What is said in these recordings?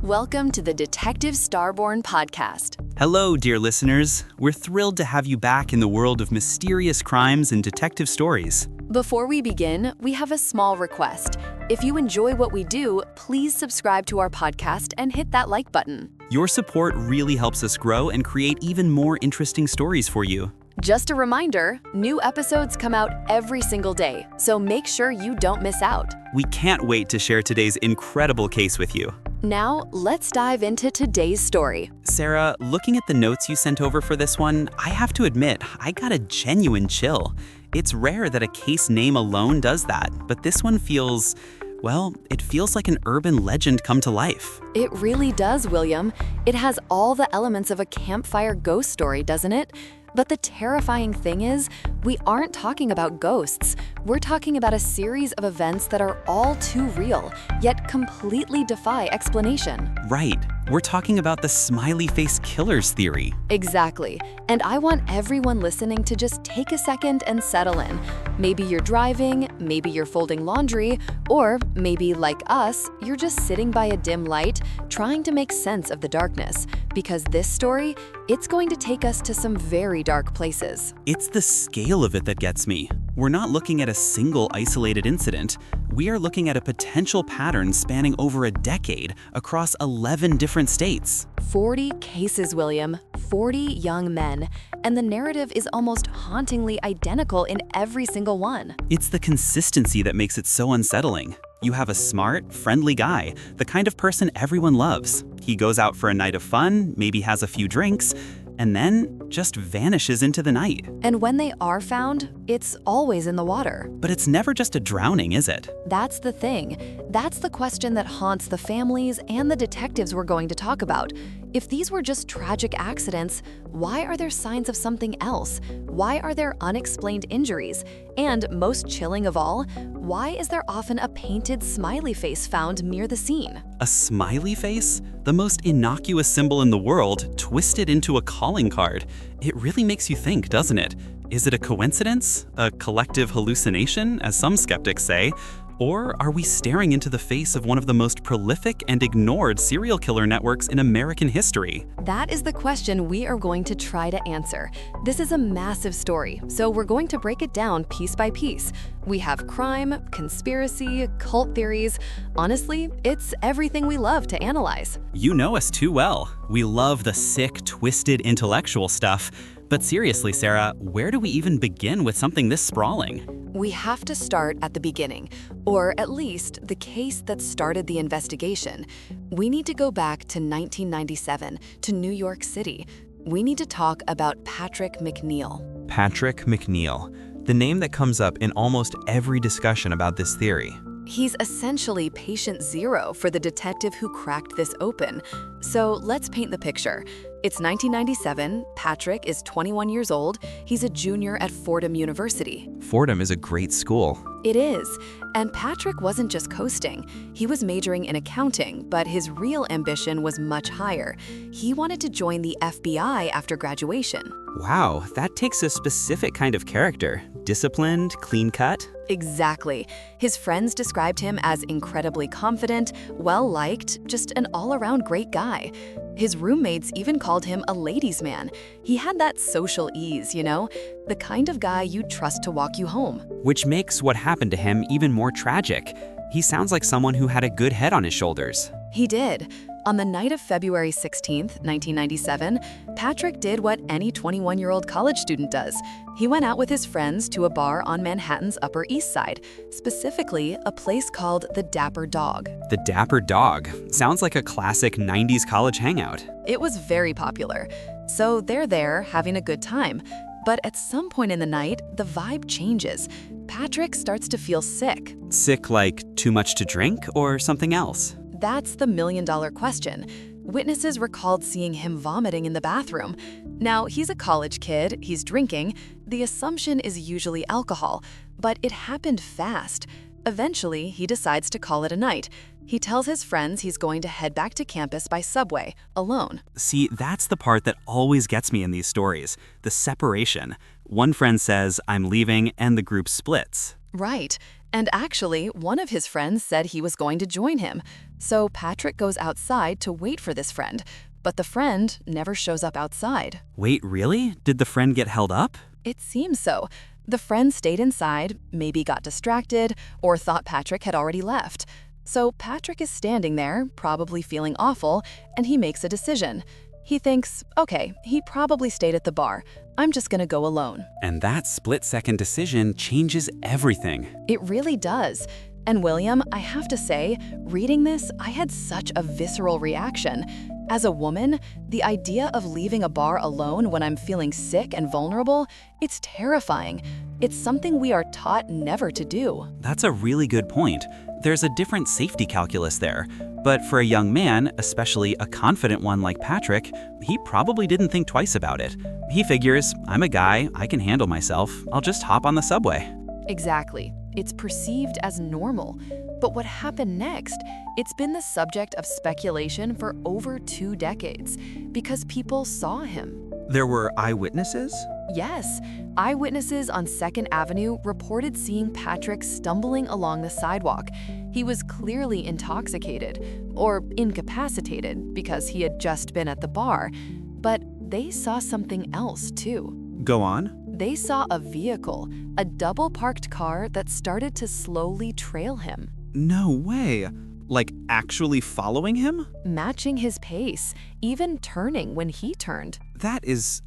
Welcome to the Detective STARBORN podcast. Hello, dear listeners. We're thrilled to have you back in the world of mysterious crimes and detective stories. Before we begin, we have a small request. If you enjoy what we do, please subscribe to our podcast and hit that like button. Your support really helps us grow and create even more interesting stories for you. Just a reminder, new episodes come out every single day, so make sure you don't miss out. We can't wait to share today's incredible case with you. Now, let's dive into today's story. Sarah, looking at the notes you sent over for this one, I have to admit, I got a genuine chill. It's rare that a case name alone does that, but this one feels, well, it feels like an urban legend come to life. It really does, William. It has all the elements of a campfire ghost story, doesn't it? But the terrifying thing is, we aren't talking about ghosts. We're talking about a series of events that are all too real, yet completely defy explanation. Right. We're talking about the Smiley Face Killer Theory. Exactly. And I want everyone listening to just take a second and settle in. Maybe you're driving, maybe you're folding laundry, or maybe, like us, you're just sitting by a dim light, trying to make sense of the darkness. Because this story, it's going to take us to some very dark places. It's the scale of it that gets me. We're not looking at a single isolated incident. We are looking at a potential pattern spanning over a decade across 11 different states. 40 cases, William. 40 young men. And the narrative is almost hauntingly identical in every single one. It's the consistency that makes it so unsettling. You have a smart, friendly guy, the kind of person everyone loves. He goes out for a night of fun, maybe has a few drinks, and then just vanishes into the night. And when they are found, it's always in the water. But it's never just a drowning, is it? That's the thing. That's the question that haunts the families and the detectives we're going to talk about. If these were just tragic accidents, why are there signs of something else? Why are there unexplained injuries? And most chilling of all, why is there often a painted smiley face found near the scene? A smiley face? The most innocuous symbol in the world, twisted into a calling card. It really makes you think, doesn't it? Is it a coincidence? A collective hallucination, as some skeptics say? Or are we staring into the face of one of the most prolific and ignored serial killer networks in American history? That is the question we are going to try to answer. This is a massive story, so we're going to break it down piece by piece. We have crime, conspiracy, cult theories. Honestly, it's everything we love to analyze. You know us too well. We love the sick, twisted intellectual stuff. But seriously, Sarah, where do we even begin with something this sprawling? We have to start at the beginning, or at least the case that started the investigation. We need to go back to 1997, to New York City. We need to talk about Patrick McNeil. Patrick McNeil, the name that comes up in almost every discussion about this theory. He's essentially patient zero for the detective who cracked this open. So let's paint the picture. It's 1997, Patrick is 21 years old, he's a junior at Fordham University. Fordham is a great school. It is, and Patrick wasn't just coasting. He was majoring in accounting, but his real ambition was much higher. He wanted to join the FBI after graduation. Wow, that takes a specific kind of character. Disciplined, clean-cut. Exactly. His friends described him as incredibly confident, well-liked, just an all-around great guy. His roommates even called him a ladies' man. He had that social ease, you know? The kind of guy you'd trust to walk you home. Which makes what happened to him even more tragic. He sounds like someone who had a good head on his shoulders. He did. On the night of February 16th, 1997, Patrick did what any 21-year-old college student does. He went out with his friends to a bar on Manhattan's Upper East Side, specifically a place called the Dapper Dog. The Dapper Dog. Sounds like a classic 90s college hangout. It was very popular. So they're there having a good time. But at some point in the night, the vibe changes. Patrick starts to feel sick. Sick like too much to drink or something else? That's the million-dollar question. Witnesses recalled seeing him vomiting in the bathroom. Now, he's a college kid, he's drinking. The assumption is usually alcohol, but it happened fast. Eventually, he decides to call it a night. He tells his friends he's going to head back to campus by subway, alone. See, that's the part that always gets me in these stories, the separation. One friend says, "I'm leaving," and the group splits. Right. And actually, one of his friends said he was going to join him. So Patrick goes outside to wait for this friend, but the friend never shows up outside. Wait, really? Did the friend get held up? It seems so. The friend stayed inside, maybe got distracted, or thought Patrick had already left. So Patrick is standing there, probably feeling awful, and he makes a decision. He thinks, okay, he probably stayed at the bar. I'm just gonna go alone. And that split-second decision changes everything. It really does. And William, I have to say, reading this, I had such a visceral reaction. As a woman, the idea of leaving a bar alone when I'm feeling sick and vulnerable, it's terrifying. It's something we are taught never to do. That's a really good point. There's a different safety calculus there. But for a young man, especially a confident one like Patrick, he probably didn't think twice about it. He figures, I'm a guy, I can handle myself, I'll just hop on the subway. Exactly. It's perceived as normal. But what happened next? It's been the subject of speculation for over 2 decades because people saw him. There were eyewitnesses? Yes, eyewitnesses on 2nd Avenue reported seeing Patrick stumbling along the sidewalk. He was clearly intoxicated, or incapacitated because he had just been at the bar. But they saw something else too. Go on. They saw a vehicle, a double-parked car that started to slowly trail him. No way. Like actually following him? Matching his pace, even turning when he turned. That is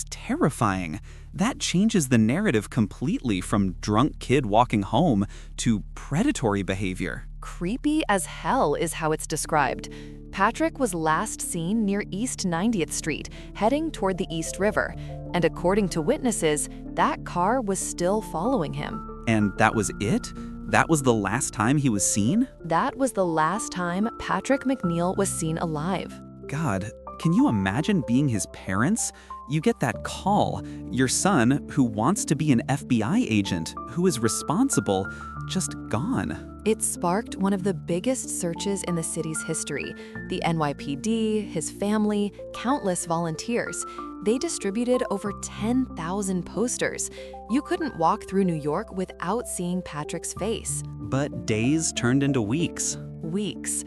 terrifying. That changes the narrative completely from drunk kid walking home to predatory behavior. Creepy as hell is how it's described. Patrick was last seen near East 90th Street, heading toward the East River. And according to witnesses, that car was still following him. And that was it? That was the last time he was seen? That was the last time Patrick McNeil was seen alive. God, can you imagine being his parents? You get that call. Your son, who wants to be an FBI agent, who is responsible, just gone. It sparked one of the biggest searches in the city's history. The NYPD, his family, countless volunteers. They distributed over 10,000 posters. You couldn't walk through New York without seeing Patrick's face. But days turned into weeks. Weeks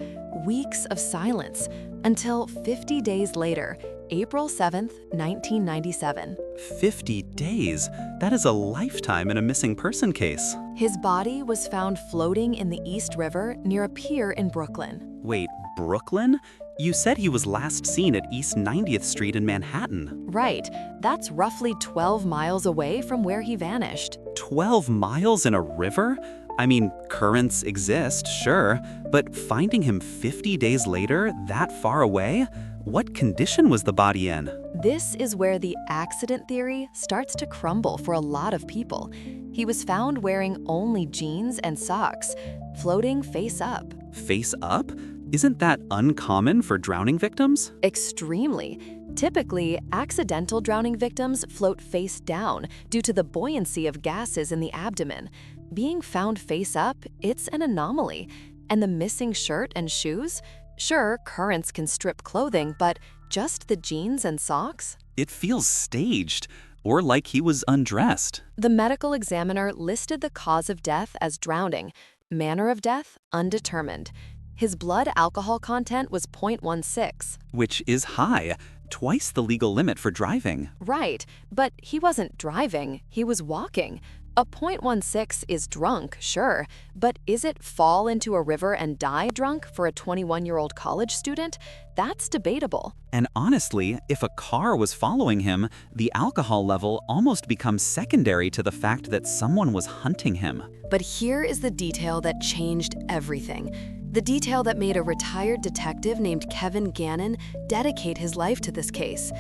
of silence, until 50 days later, April 7th, 1997. 50 days? That is a lifetime in a missing person case. His body was found floating in the East River near a pier in Brooklyn. Wait, Brooklyn? You said he was last seen at East 90th Street in Manhattan. Right. That's roughly 12 miles away from where he vanished. 12 miles in a river? I mean, currents exist, sure, but finding him 50 days later, that far away? What condition was the body in? This is where the accident theory starts to crumble for a lot of people. He was found wearing only jeans and socks, floating face up. Face up? Isn't that uncommon for drowning victims? Extremely. Typically, accidental drowning victims float face down due to the buoyancy of gases in the abdomen. Being found face up, it's an anomaly. And the missing shirt and shoes? Sure, currents can strip clothing, but just the jeans and socks? It feels staged, or like he was undressed. The medical examiner listed the cause of death as drowning, manner of death undetermined. His blood alcohol content was 0.16. Which is high, twice the legal limit for driving. Right, but he wasn't driving, he was walking. A 0.16 is drunk, sure, but is it fall into a river and die drunk for a 21-year-old college student? That's debatable. And honestly, if a car was following him, the alcohol level almost becomes secondary to the fact that someone was hunting him. But here is the detail that changed everything. The detail that made a retired detective named Kevin Gannon dedicate his life to this case.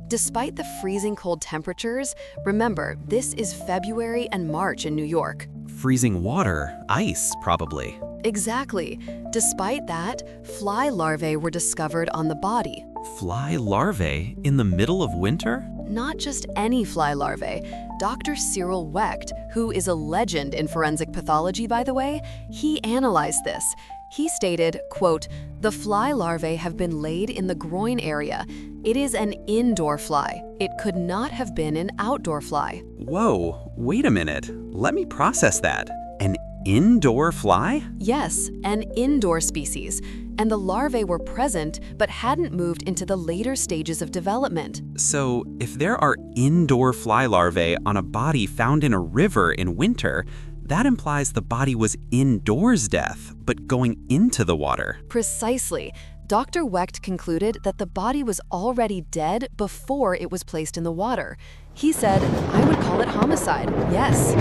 Despite the freezing cold temperatures, remember, this is February and March in New York. Freezing water, ice, probably. Exactly. Despite that, fly larvae were discovered on the body. Fly larvae in the middle of winter? Not just any fly larvae. Dr. Cyril Wecht, who is a legend in forensic pathology, by the way, he analyzed this. He stated, quote, "The fly larvae have been laid in the groin area. It is an indoor fly. It could not have been an outdoor fly." Whoa, wait a minute. Let me process that. An indoor fly? Yes, an indoor species, and the larvae were present but hadn't moved into the later stages of development. So, if there are indoor fly larvae on a body found in a river in winter, that implies the body was indoors death, but going into the water. Precisely. Dr. Wecht concluded that the body was already dead before it was placed in the water. He said, "I would call it homicide, yes."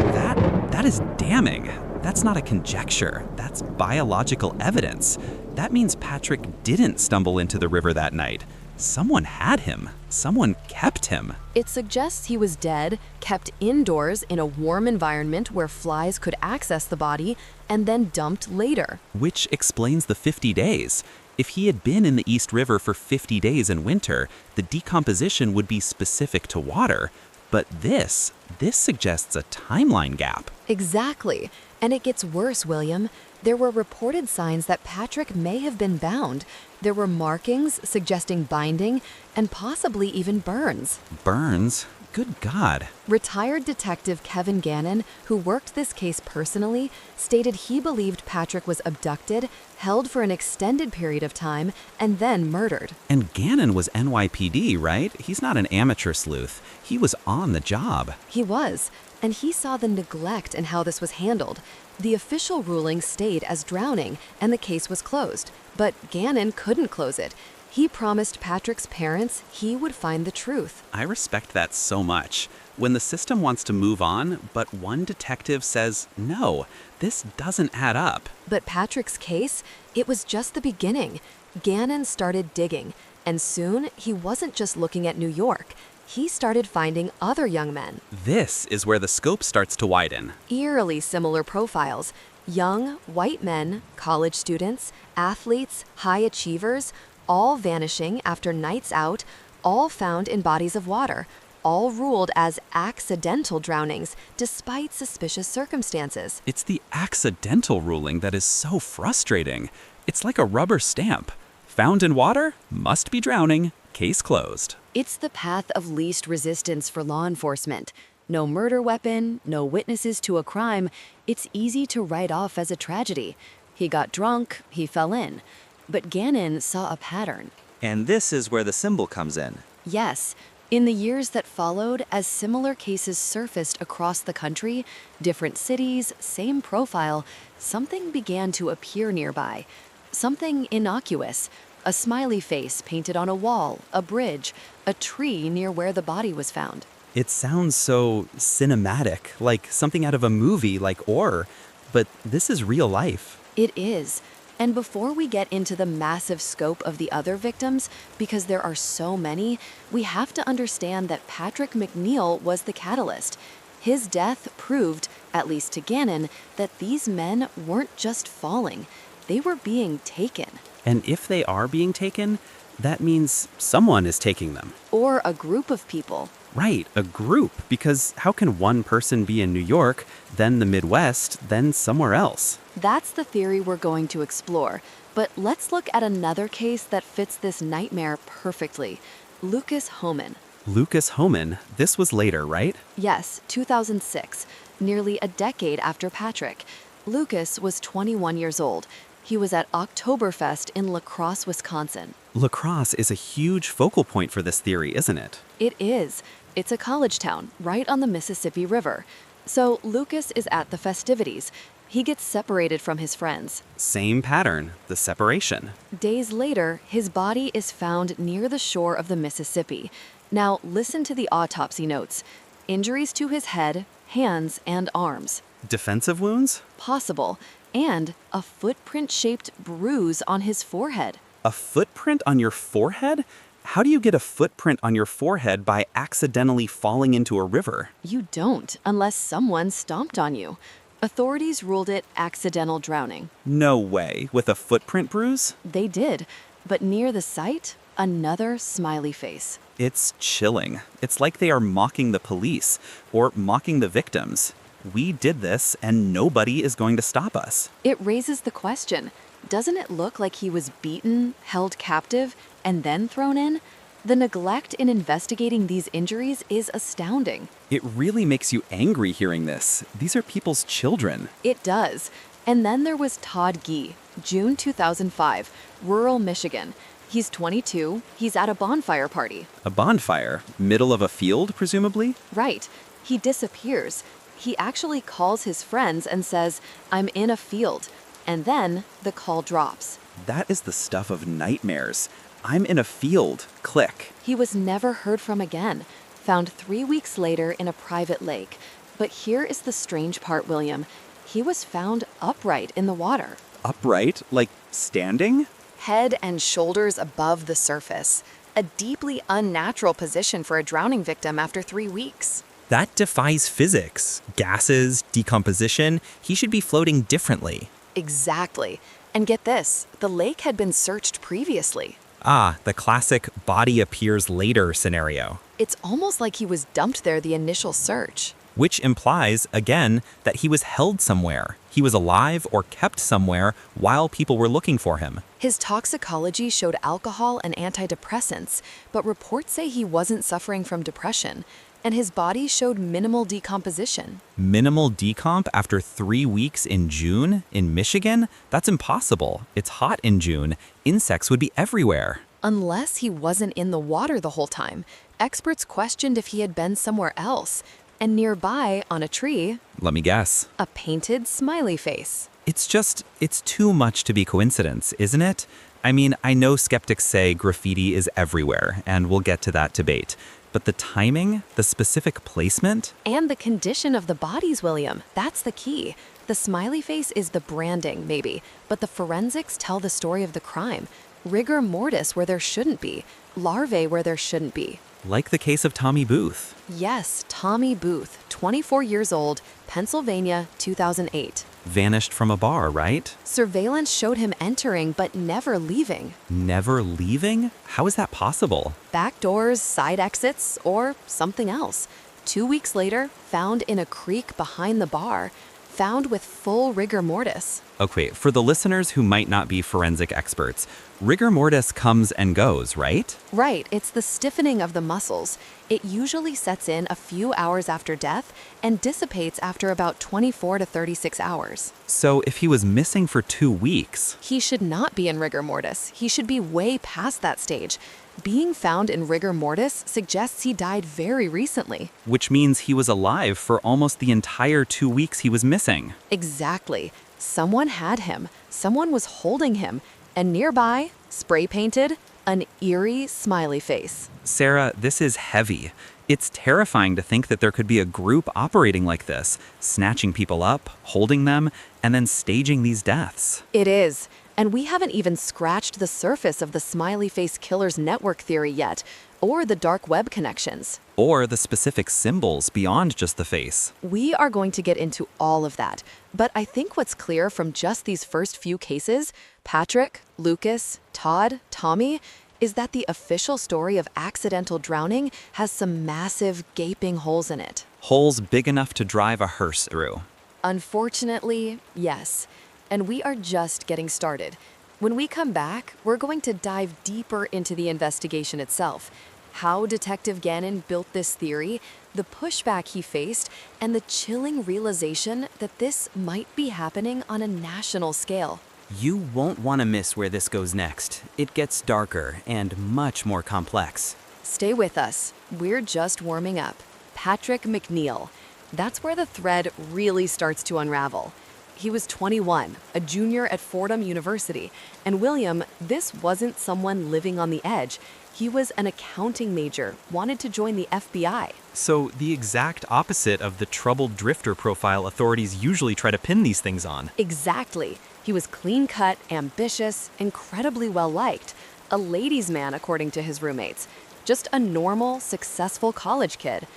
That is damning. That's not a conjecture. That's biological evidence. That means Patrick didn't stumble into the river that night. Someone had him. Someone kept him. It suggests he was dead, kept indoors in a warm environment where flies could access the body, and then dumped later. Which explains the 50 days. If he had been in the East River for 50 days in winter, the decomposition would be specific to water. But this suggests a timeline gap. Exactly. And it gets worse, William. There were reported signs that Patrick may have been bound. There were markings suggesting binding and possibly even burns. Burns? Good God. Retired detective Kevin Gannon, who worked this case personally, stated he believed Patrick was abducted, held for an extended period of time, and then murdered. And Gannon was NYPD, right? He's not an amateur sleuth. He was on the job. He was, and he saw the neglect in how this was handled. The official ruling stayed as drowning, and the case was closed. But Gannon couldn't close it. He promised Patrick's parents he would find the truth. I respect that so much. When the system wants to move on, but one detective says, no, this doesn't add up. But Patrick's case, it was just the beginning. Gannon started digging, and soon he wasn't just looking at New York. He started finding other young men. This is where the scope starts to widen. Eerily similar profiles. Young, white men, college students, athletes, high achievers, all vanishing after nights out, all found in bodies of water, all ruled as accidental drownings despite suspicious circumstances. It's the accidental ruling that is so frustrating. It's like a rubber stamp. Found in water, must be drowning, case closed. It's the path of least resistance for law enforcement. No murder weapon, no witnesses to a crime. It's easy to write off as a tragedy. He got drunk, he fell in. But Gannon saw a pattern. And this is where the symbol comes in. Yes. In the years that followed, as similar cases surfaced across the country, different cities, same profile, something began to appear nearby. Something innocuous. A smiley face painted on a wall, a bridge, a tree near where the body was found. It sounds so cinematic, like something out of a movie like Or, but this is real life. It is. And before we get into the massive scope of the other victims, because there are so many, we have to understand that Patrick McNeil was the catalyst. His death proved, at least to Gannon, that these men weren't just falling. They were being taken. And if they are being taken, that means someone is taking them. Or a group of people. Right, a group, because how can one person be in New York, then the Midwest, then somewhere else? That's the theory we're going to explore. But let's look at another case that fits this nightmare perfectly. Lucas Homan. Lucas Homan, this was later, right? Yes, 2006, nearly a decade after Patrick. Lucas was 21 years old. He was at Oktoberfest in La Crosse, Wisconsin. La Crosse is a huge focal point for this theory, isn't it? It is. It's a college town right on the Mississippi River. So Lucas is at the festivities. He gets separated from his friends. Same pattern, the separation. Days later, his body is found near the shore of the Mississippi. Now listen to the autopsy notes. Injuries to his head, hands, and arms. Defensive wounds? Possible. And a footprint-shaped bruise on his forehead. A footprint on your forehead? How do you get a footprint on your forehead by accidentally falling into a river? You don't, unless someone stomped on you. Authorities ruled it accidental drowning. No way, with a footprint bruise? They did, but near the site, another smiley face. It's chilling. It's like they are mocking the police, or mocking the victims. We did this, and nobody is going to stop us. It raises the question, doesn't it look like he was beaten, held captive, and then thrown in? The neglect in investigating these injuries is astounding. It really makes you angry hearing this. These are people's children. It does. And then there was Todd Gee, June 2005, rural Michigan. He's 22. He's at a bonfire party. A bonfire? Middle of a field, presumably? Right. He disappears. He actually calls his friends and says, "I'm in a field." And then the call drops. That is the stuff of nightmares. I'm in a field. Click. He was never heard from again, found 3 weeks later in a private lake. But here is the strange part, William. He was found upright in the water. Upright? Like standing? Head and shoulders above the surface. A deeply unnatural position for a drowning victim after 3 weeks. That defies physics. Gases, decomposition, he should be floating differently. Exactly. And get this, the lake had been searched previously. Ah, the classic body appears later scenario. It's almost like he was dumped there the initial search. Which implies, again, that he was held somewhere. He was alive or kept somewhere while people were looking for him. His toxicology showed alcohol and antidepressants, but reports say he wasn't suffering from depression, and his body showed minimal decomposition. Minimal decomp after 3 weeks in June in Michigan? That's impossible. It's hot in June. Insects would be everywhere. Unless he wasn't in the water the whole time. Experts questioned if he had been somewhere else. And nearby, on a tree, Let me guess. a painted smiley face. It's too much to be coincidence, isn't it? I mean, I know skeptics say graffiti is everywhere, and we'll get to that debate. But the timing, the specific placement? And the condition of the bodies, William. That's the key. The smiley face is the branding, maybe, but the forensics tell the story of the crime. Rigor mortis where there shouldn't be. Larvae where there shouldn't be. Like the case of Tommy Booth. Yes, Tommy Booth, 24 years old, Pennsylvania, 2008. Vanished from a bar, right? Surveillance showed him entering but never leaving. Never leaving? How is that possible? Back doors, side exits, or something else. 2 weeks later, found in a creek behind the bar. Found with full rigor mortis. Okay, for the listeners who might not be forensic experts, rigor mortis comes and goes, right? Right, it's the stiffening of the muscles. It usually sets in a few hours after death and dissipates after about 24 to 36 hours. So if he was missing for 2 weeks... He should not be in rigor mortis. He should be way past that stage. Being found in rigor mortis suggests he died very recently. Which means he was alive for almost the entire 2 weeks he was missing. Exactly. Someone had him. Someone was holding him. And nearby, spray painted, an eerie smiley face. Sarah, this is heavy. It's terrifying to think that there could be a group operating like this, snatching people up, holding them, and then staging these deaths. It is. And we haven't even scratched the surface of the Smiley Face Killer's network theory yet, or the dark web connections. Or the specific symbols beyond just the face. We are going to get into all of that, but I think what's clear from just these first few cases, Patrick, Lucas, Todd, Tommy, is that the official story of accidental drowning has some massive gaping holes in it. Holes big enough to drive a hearse through. Unfortunately, yes. And we are just getting started. When we come back, we're going to dive deeper into the investigation itself, how Detective Gannon built this theory, the pushback he faced, and the chilling realization that this might be happening on a national scale. You won't want to miss where this goes next. It gets darker and much more complex. Stay with us. We're just warming up. Patrick McNeil. That's where the thread really starts to unravel. He was 21, a junior at Fordham University. And William, this wasn't someone living on the edge. He was an accounting major, wanted to join the FBI. So the exact opposite of the troubled drifter profile authorities usually try to pin these things on. Exactly. He was clean-cut, ambitious, incredibly well-liked. A ladies' man, according to his roommates. Just a normal, successful college kid.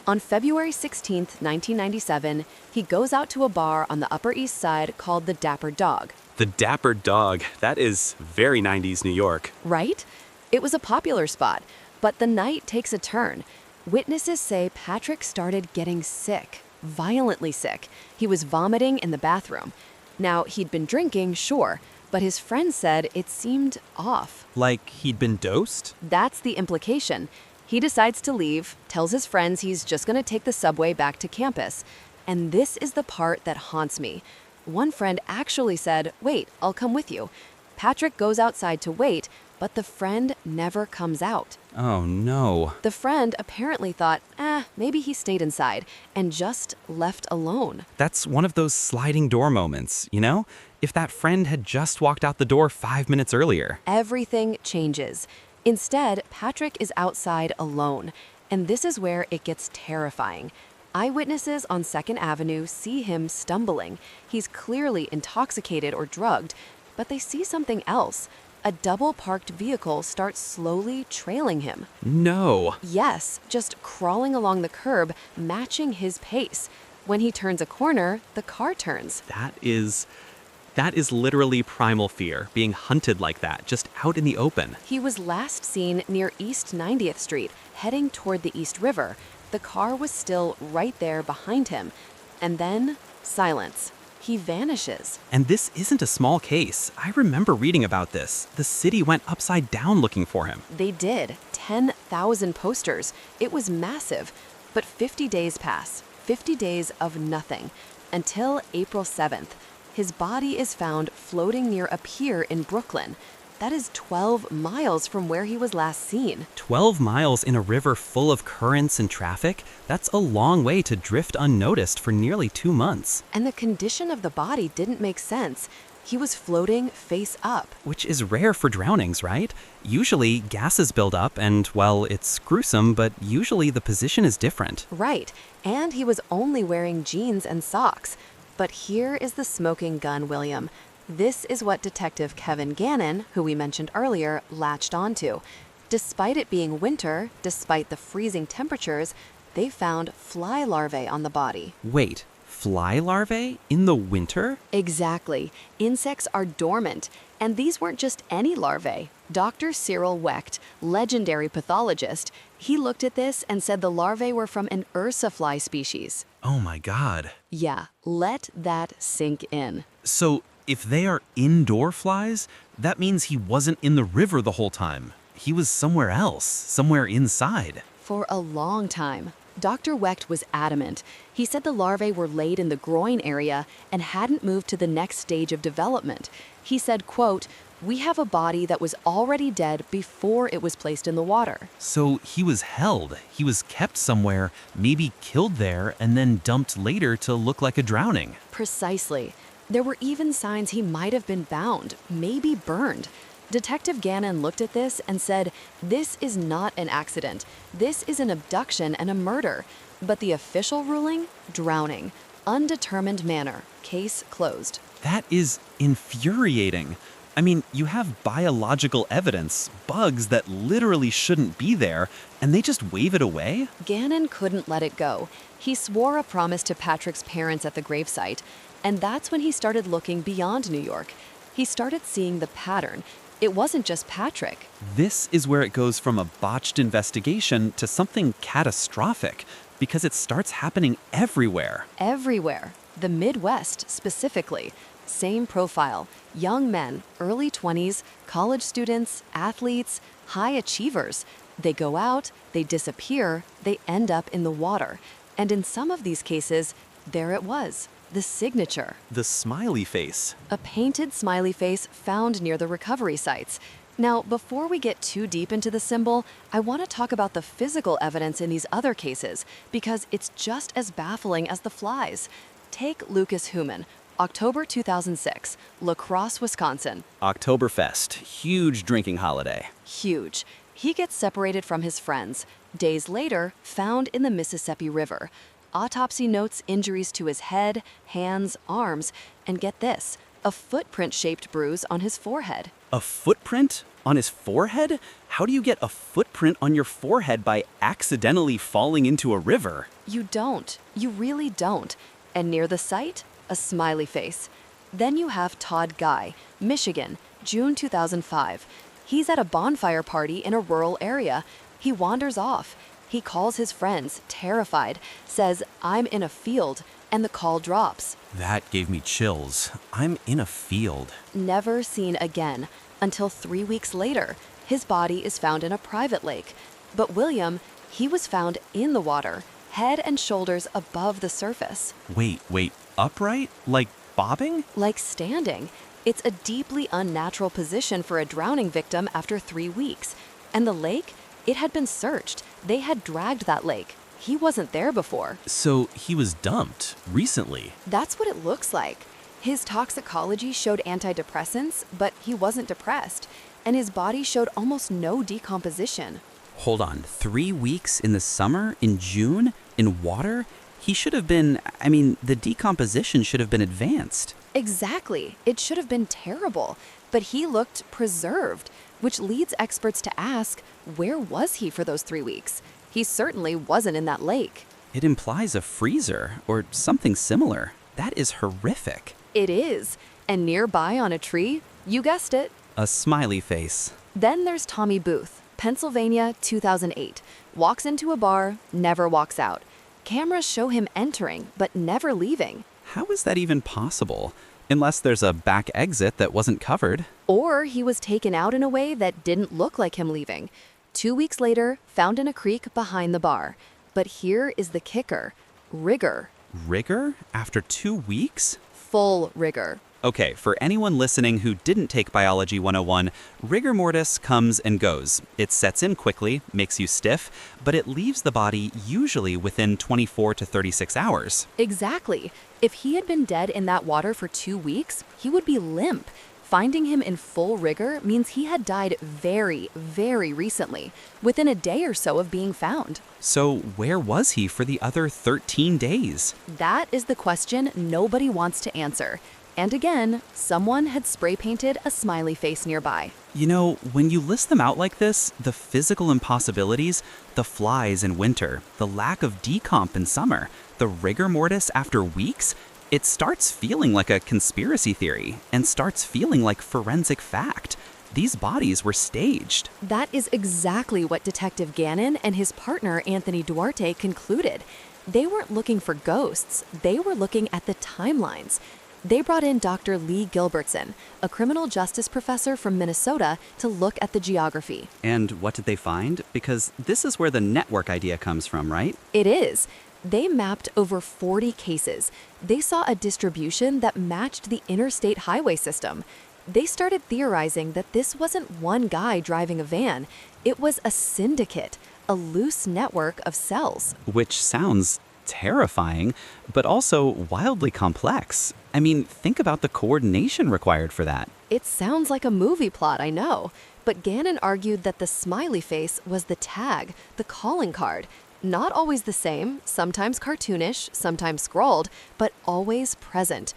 On February 16, 1997, he goes out to a bar on the Upper East Side called the Dapper Dog. The Dapper Dog. That is very 90s New York. Right? It was a popular spot, but the night takes a turn. Witnesses say Patrick started getting sick, violently sick. He was vomiting in the bathroom. Now, he'd been drinking, sure, but his friend said it seemed off. Like he'd been dosed? That's the implication. He decides to leave, tells his friends he's just going to take the subway back to campus. And this is the part that haunts me. One friend actually said, "Wait, I'll come with you." Patrick goes outside to wait, but the friend never comes out. Oh no. The friend apparently thought, maybe he stayed inside and just left alone. That's one of those sliding door moments, you know? If that friend had just walked out the door 5 minutes earlier. Everything changes. Instead, Patrick is outside alone, and this is where it gets terrifying. Eyewitnesses on 2nd Avenue see him stumbling. He's clearly intoxicated or drugged, but they see something else. A double-parked vehicle starts slowly trailing him. No. Yes, just crawling along the curb, matching his pace. When he turns a corner, the car turns. That is literally primal fear, being hunted like that, just out in the open. He was last seen near East 90th Street, heading toward the East River. The car was still right there behind him. And then, silence. He vanishes. And this isn't a small case. I remember reading about this. The city went upside down looking for him. They did. 10,000 posters. It was massive. But 50 days pass. 50 days of nothing. Until April 7th. His body is found floating near a pier in Brooklyn. That is 12 miles from where he was last seen. 12 miles in a river full of currents and traffic? That's a long way to drift unnoticed for nearly 2 months. And the condition of the body didn't make sense. He was floating face up. Which is rare for drownings, right? Usually, gases build up and, well, it's gruesome, but usually the position is different. Right. And he was only wearing jeans and socks. But here is the smoking gun, William. This is what Detective Kevin Gannon, who we mentioned earlier, latched onto. Despite it being winter, despite the freezing temperatures, they found fly larvae on the body. Wait, fly larvae in the winter? Exactly. Insects are dormant, and these weren't just any larvae. Dr. Cyril Wecht, legendary pathologist, he looked at this and said the larvae were from an ursa fly species. Oh my God. Yeah, let that sink in. So, if they are indoor flies, that means he wasn't in the river the whole time. He was somewhere else, somewhere inside. For a long time, Dr. Wecht was adamant. He said the larvae were laid in the groin area and hadn't moved to the next stage of development. He said, quote, "We have a body that was already dead before it was placed in the water." So he was held. He was kept somewhere, maybe killed there, and then dumped later to look like a drowning. Precisely. There were even signs he might have been bound, maybe burned. Detective Gannon looked at this and said, "This is not an accident. This is an abduction and a murder." But the official ruling? Drowning. Undetermined manner. Case closed. That is infuriating. I mean, you have biological evidence, bugs that literally shouldn't be there, and they just wave it away? Gannon couldn't let it go. He swore a promise to Patrick's parents at the gravesite, and that's when he started looking beyond New York. He started seeing the pattern. It wasn't just Patrick. This is where it goes from a botched investigation to something catastrophic, because it starts happening everywhere. Everywhere. The Midwest, specifically. Same profile. Young men, early 20s, college students, athletes, high achievers. They go out, they disappear, they end up in the water. And in some of these cases, there it was. The signature. The smiley face. A painted smiley face found near the recovery sites. Now, before we get too deep into the symbol, I want to talk about the physical evidence in these other cases, because it's just as baffling as the flies. Take Lucas Human, October 2006, La Crosse, Wisconsin. Oktoberfest, huge drinking holiday. Huge. He gets separated from his friends. Days later, found in the Mississippi River. Autopsy notes injuries to his head, hands, arms, and get this, a footprint-shaped bruise on his forehead. A footprint on his forehead? How do you get a footprint on your forehead by accidentally falling into a river? You don't. You really don't. And near the site, a smiley face. Then you have Todd Guy, Michigan, June 2005. He's at a bonfire party in a rural area. He wanders off. He calls his friends, terrified, says, "I'm in a field." and the call drops. That gave me chills. I'm in a field. Never seen again until 3 weeks later. His body is found in a private lake. But William, he was found in the water, head and shoulders above the surface. Wait, upright? Like bobbing? Like standing. It's a deeply unnatural position for a drowning victim after 3 weeks. And the lake, it had been searched. They had dragged that lake. He wasn't there before. So he was dumped recently. That's what it looks like. His toxicology showed antidepressants, but he wasn't depressed. And his body showed almost no decomposition. Hold on, 3 weeks in the summer, in June, in water? He should have been, the decomposition should have been advanced. Exactly. It should have been terrible. But he looked preserved, which leads experts to ask, where was he for those 3 weeks? He certainly wasn't in that lake. It implies a freezer or something similar. That is horrific. It is. And nearby on a tree, you guessed it, A smiley face. Then there's Tommy Booth, Pennsylvania, 2008. Walks into a bar, never walks out. Cameras show him entering, but never leaving. How is that even possible? Unless there's a back exit that wasn't covered. Or he was taken out in a way that didn't look like him leaving. 2 weeks later, found in a creek behind the bar. But here is the kicker. Rigor. Rigor? After 2 weeks? Full rigor. Okay, for anyone listening who didn't take Biology 101, rigor mortis comes and goes. It sets in quickly, makes you stiff, but it leaves the body usually within 24 to 36 hours. Exactly. If he had been dead in that water for 2 weeks, he would be limp. Finding him in full rigor means he had died very, very recently, within a day or so of being found. So where was he for the other 13 days? That is the question nobody wants to answer. And again, someone had spray painted a smiley face nearby. You know, when you list them out like this, the physical impossibilities, the flies in winter, the lack of decomp in summer, the rigor mortis after weeks, it starts feeling like a conspiracy theory and starts feeling like forensic fact. These bodies were staged. That is exactly what Detective Gannon and his partner Anthony Duarte concluded. They weren't looking for ghosts, they were looking at the timelines. They brought in Dr. Lee Gilbertson, a criminal justice professor from Minnesota, to look at the geography. And what did they find? Because this is where the network idea comes from, right? It is. They mapped over 40 cases. They saw a distribution that matched the interstate highway system. They started theorizing that this wasn't one guy driving a van. It was a syndicate, a loose network of cells. Which sounds terrifying, but also wildly complex. Think about the coordination required for that. It sounds like a movie plot, I know. But Gannon argued that the smiley face was the tag, the calling card. Not always the same, sometimes cartoonish, sometimes scrawled, but always present.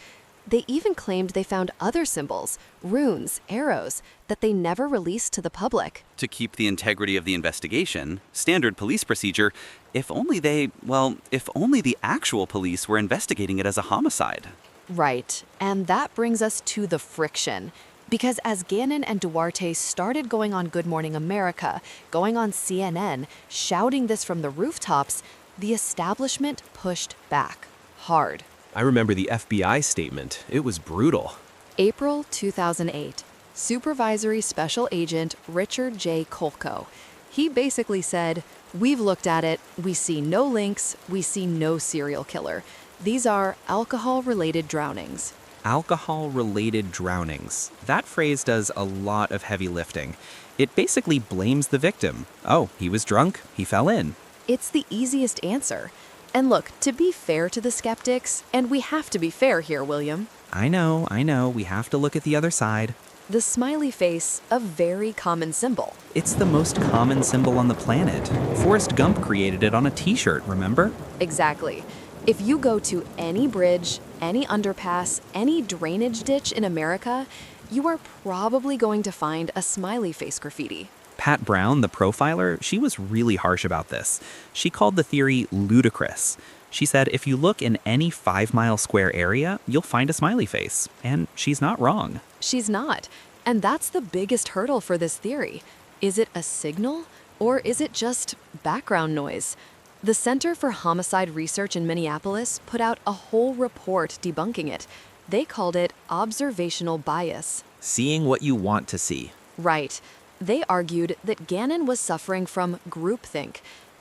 They even claimed they found other symbols, runes, arrows, that they never released to the public. To keep the integrity of the investigation, standard police procedure, if only the actual police were investigating it as a homicide. Right, and that brings us to the friction. Because as Gannon and Duarte started going on Good Morning America, going on CNN, shouting this from the rooftops, the establishment pushed back hard. I remember the FBI statement. It was brutal. April 2008. Supervisory Special Agent Richard J. Kolko. He basically said, "We've looked at it. We see no links. We see no serial killer. These are alcohol-related drownings." Alcohol-related drownings. That phrase does a lot of heavy lifting. It basically blames the victim. Oh, he was drunk, he fell in. It's the easiest answer. And look, to be fair to the skeptics, and we have to be fair here, William. I know, we have to look at the other side. The smiley face, a very common symbol. It's the most common symbol on the planet. Forrest Gump created it on a t-shirt, remember? Exactly. If you go to any bridge, any underpass, any drainage ditch in America, you are probably going to find a smiley face graffiti. Pat Brown, the profiler, she was really harsh about this. She called the theory ludicrous. She said if you look in any 5-mile square area, you'll find a smiley face. And she's not wrong. She's not. And that's the biggest hurdle for this theory. Is it a signal, or is it just background noise? The Center for Homicide Research in Minneapolis put out a whole report debunking it. They called it observational bias. Seeing what you want to see. Right. They argued that Gannon was suffering from groupthink,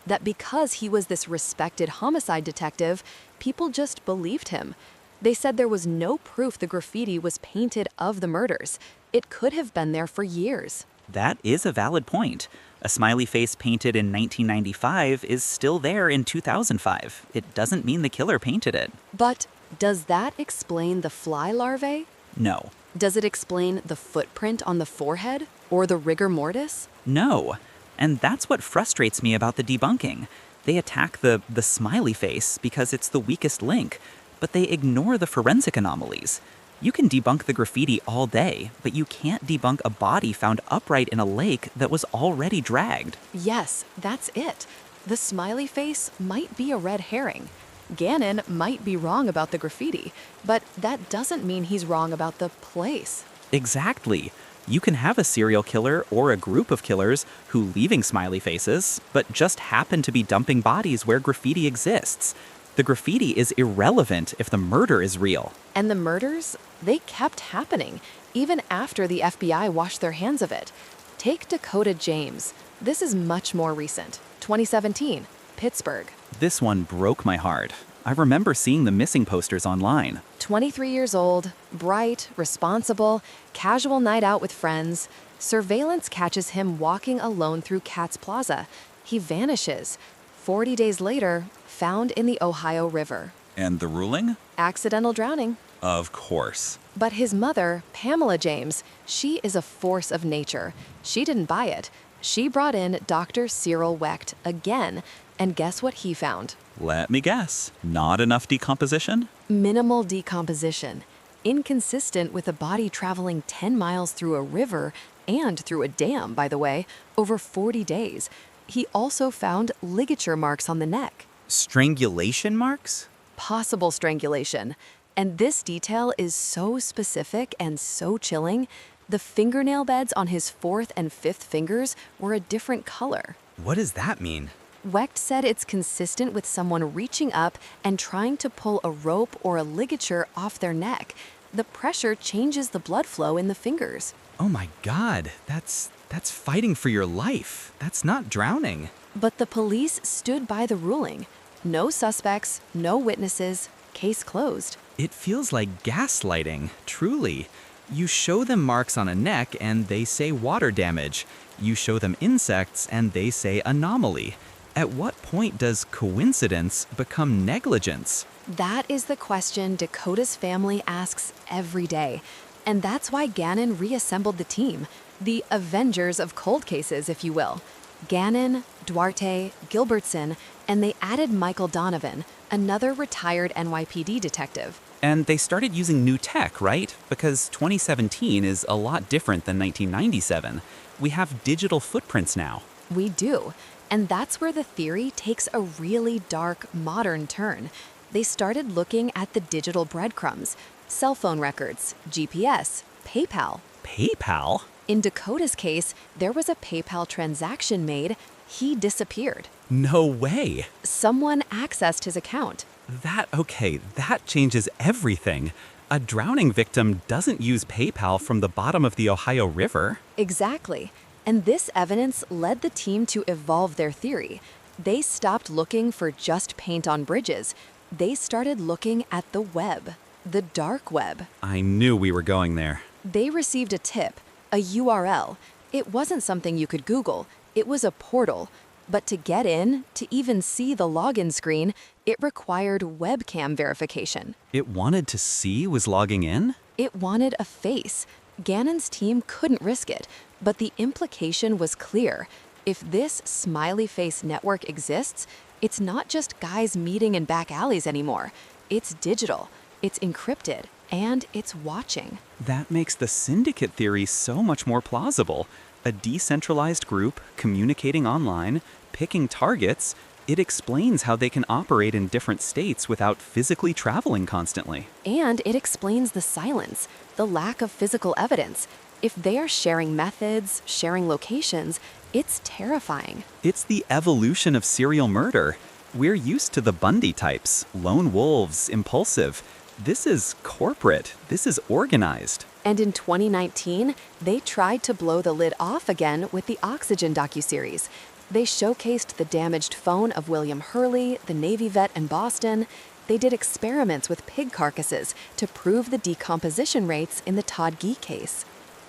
that because he was this respected homicide detective, people just believed him. They said there was no proof the graffiti was painted of the murders. It could have been there for years. That is a valid point. A smiley face painted in 1995 is still there in 2005. It doesn't mean the killer painted it. But does that explain the fly larvae? No. Does it explain the footprint on the forehead or the rigor mortis? No. And that's what frustrates me about the debunking. They attack the smiley face because it's the weakest link, but they ignore the forensic anomalies. You can debunk the graffiti all day, but you can't debunk a body found upright in a lake that was already dragged. Yes, that's it. The smiley face might be a red herring. Gannon might be wrong about the graffiti, but that doesn't mean he's wrong about the place. Exactly. You can have a serial killer or a group of killers who leaving smiley faces, but just happen to be dumping bodies where graffiti exists. The graffiti is irrelevant if the murder is real. And the murders, they kept happening, even after the FBI washed their hands of it. Take Dakota James. This is much more recent. 2017, Pittsburgh. This one broke my heart. I remember seeing the missing posters online. 23 years old, bright, responsible, casual night out with friends. Surveillance catches him walking alone through Katz Plaza. He vanishes. 40 days later, found in the Ohio River. And the ruling? Accidental drowning. Of course. But his mother, Pamela James, she is a force of nature. She didn't buy it. She brought in Dr. Cyril Wecht again, and guess what he found? Let me guess. Not enough decomposition? Minimal decomposition. Inconsistent with a body traveling 10 miles through a river and through a dam, by the way, over 40 days. He also found ligature marks on the neck. Strangulation marks? Possible strangulation. And this detail is so specific and so chilling. The fingernail beds on his fourth and fifth fingers were a different color. What does that mean? Wecht said it's consistent with someone reaching up and trying to pull a rope or a ligature off their neck. The pressure changes the blood flow in the fingers. Oh my God, that's fighting for your life. That's not drowning. But the police stood by the ruling. No suspects, no witnesses, case closed. It feels like gaslighting, truly. You show them marks on a neck and they say water damage. You show them insects and they say anomaly. At what point does coincidence become negligence? That is the question Dakota's family asks every day. And that's why Gannon reassembled the team, the Avengers of cold cases, if you will. Gannon, Duarte, Gilbertson, and they added Michael Donovan, another retired NYPD detective. And they started using new tech, right? Because 2017 is a lot different than 1997. We have digital footprints now. We do. And that's where the theory takes a really dark, modern turn. They started looking at the digital breadcrumbs, cell phone records, GPS, PayPal. PayPal? In Dakota's case, there was a PayPal transaction made. He disappeared. No way. Someone accessed his account. That changes everything. A drowning victim doesn't use PayPal from the bottom of the Ohio River. Exactly. And this evidence led the team to evolve their theory. They stopped looking for just paint on bridges. They started looking at the web, the dark web. I knew we were going there. They received a tip, a URL. It wasn't something you could Google. It was a portal. But to get in, to even see the login screen, it required webcam verification. It wanted to see was logging in? It wanted a face. Gannon's team couldn't risk it, but the implication was clear. If this smiley face network exists, it's not just guys meeting in back alleys anymore. It's digital, it's encrypted, and it's watching. That makes the syndicate theory so much more plausible. A decentralized group communicating online, picking targets. It explains how they can operate in different states without physically traveling constantly. And it explains the silence, the lack of physical evidence. If they are sharing methods, sharing locations, it's terrifying. It's the evolution of serial murder. We're used to the Bundy types, lone wolves, impulsive. This is corporate. This is organized. And in 2019, they tried to blow the lid off again with the Oxygen docuseries. They showcased the damaged phone of William Hurley, the Navy vet in Boston. They did experiments with pig carcasses to prove the decomposition rates in the Todd Gee case.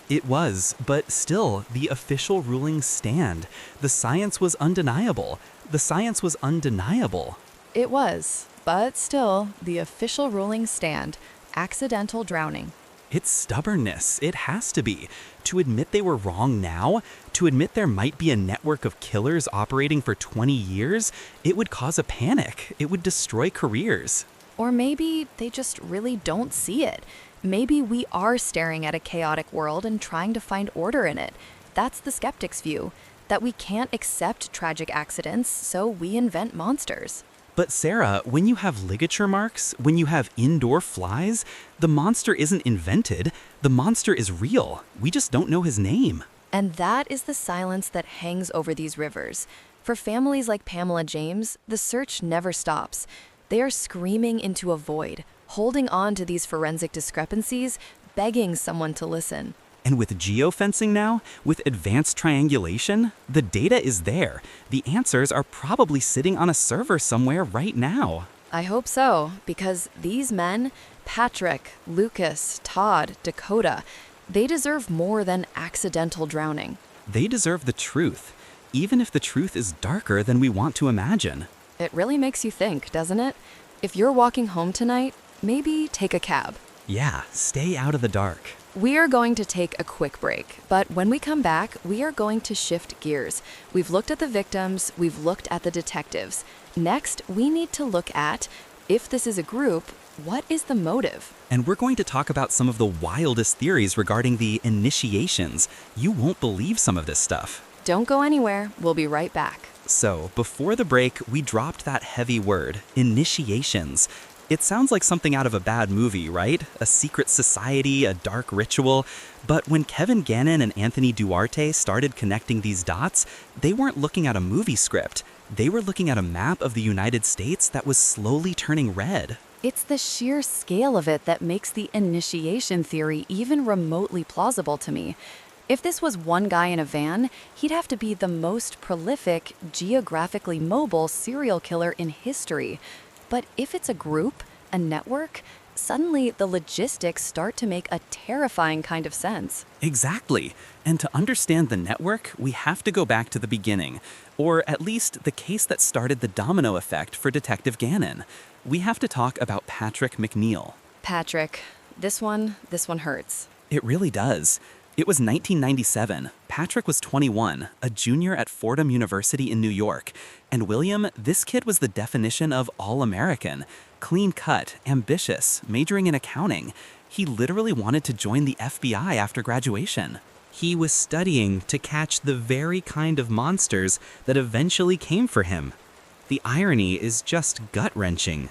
It was, but still, the official rulings stand. The science was undeniable. The science was undeniable. It was, but still, the official rulings stand. Accidental drowning. It's stubbornness. It has to be. To admit they were wrong now, to admit there might be a network of killers operating for 20 years, it would cause a panic. It would destroy careers. Or maybe they just really don't see it. Maybe we are staring at a chaotic world and trying to find order in it. That's the skeptic's view, that we can't accept tragic accidents, so we invent monsters. But Sarah, when you have ligature marks, when you have indoor flies, the monster isn't invented. The monster is real. We just don't know his name. And that is the silence that hangs over these rivers. For families like Pamela James, the search never stops. They are screaming into a void, holding on to these forensic discrepancies, begging someone to listen. And with geofencing now, with advanced triangulation, the data is there. The answers are probably sitting on a server somewhere right now. I hope so, because these men, Patrick, Lucas, Todd, Dakota, they deserve more than accidental drowning. They deserve the truth, even if the truth is darker than we want to imagine. It really makes you think, doesn't it? If you're walking home tonight, maybe take a cab. Yeah, stay out of the dark. We are going to take a quick break, but when we come back, we are going to shift gears. We've looked at the victims, we've looked at the detectives. Next, we need to look at, if this is a group, what is the motive? And we're going to talk about some of the wildest theories regarding the initiations. You won't believe some of this stuff. Don't go anywhere, we'll be right back. So, before the break, we dropped that heavy word, initiations. It sounds like something out of a bad movie, right? A secret society, a dark ritual. But when Kevin Gannon and Anthony Duarte started connecting these dots, they weren't looking at a movie script. They were looking at a map of the United States that was slowly turning red. It's the sheer scale of it that makes the initiation theory even remotely plausible to me. If this was one guy in a van, he'd have to be the most prolific, geographically mobile serial killer in history. But if it's a group, a network, suddenly the logistics start to make a terrifying kind of sense. Exactly. And to understand the network, we have to go back to the beginning, or at least the case that started the domino effect for Detective Gannon. We have to talk about Patrick McNeil. Patrick, this one hurts. It really does. It was 1997. Patrick was 21, a junior at Fordham University in New York. And William, this kid was the definition of all-American. Clean-cut, ambitious, majoring in accounting. He literally wanted to join the FBI after graduation. He was studying to catch the very kind of monsters that eventually came for him. The irony is just gut-wrenching.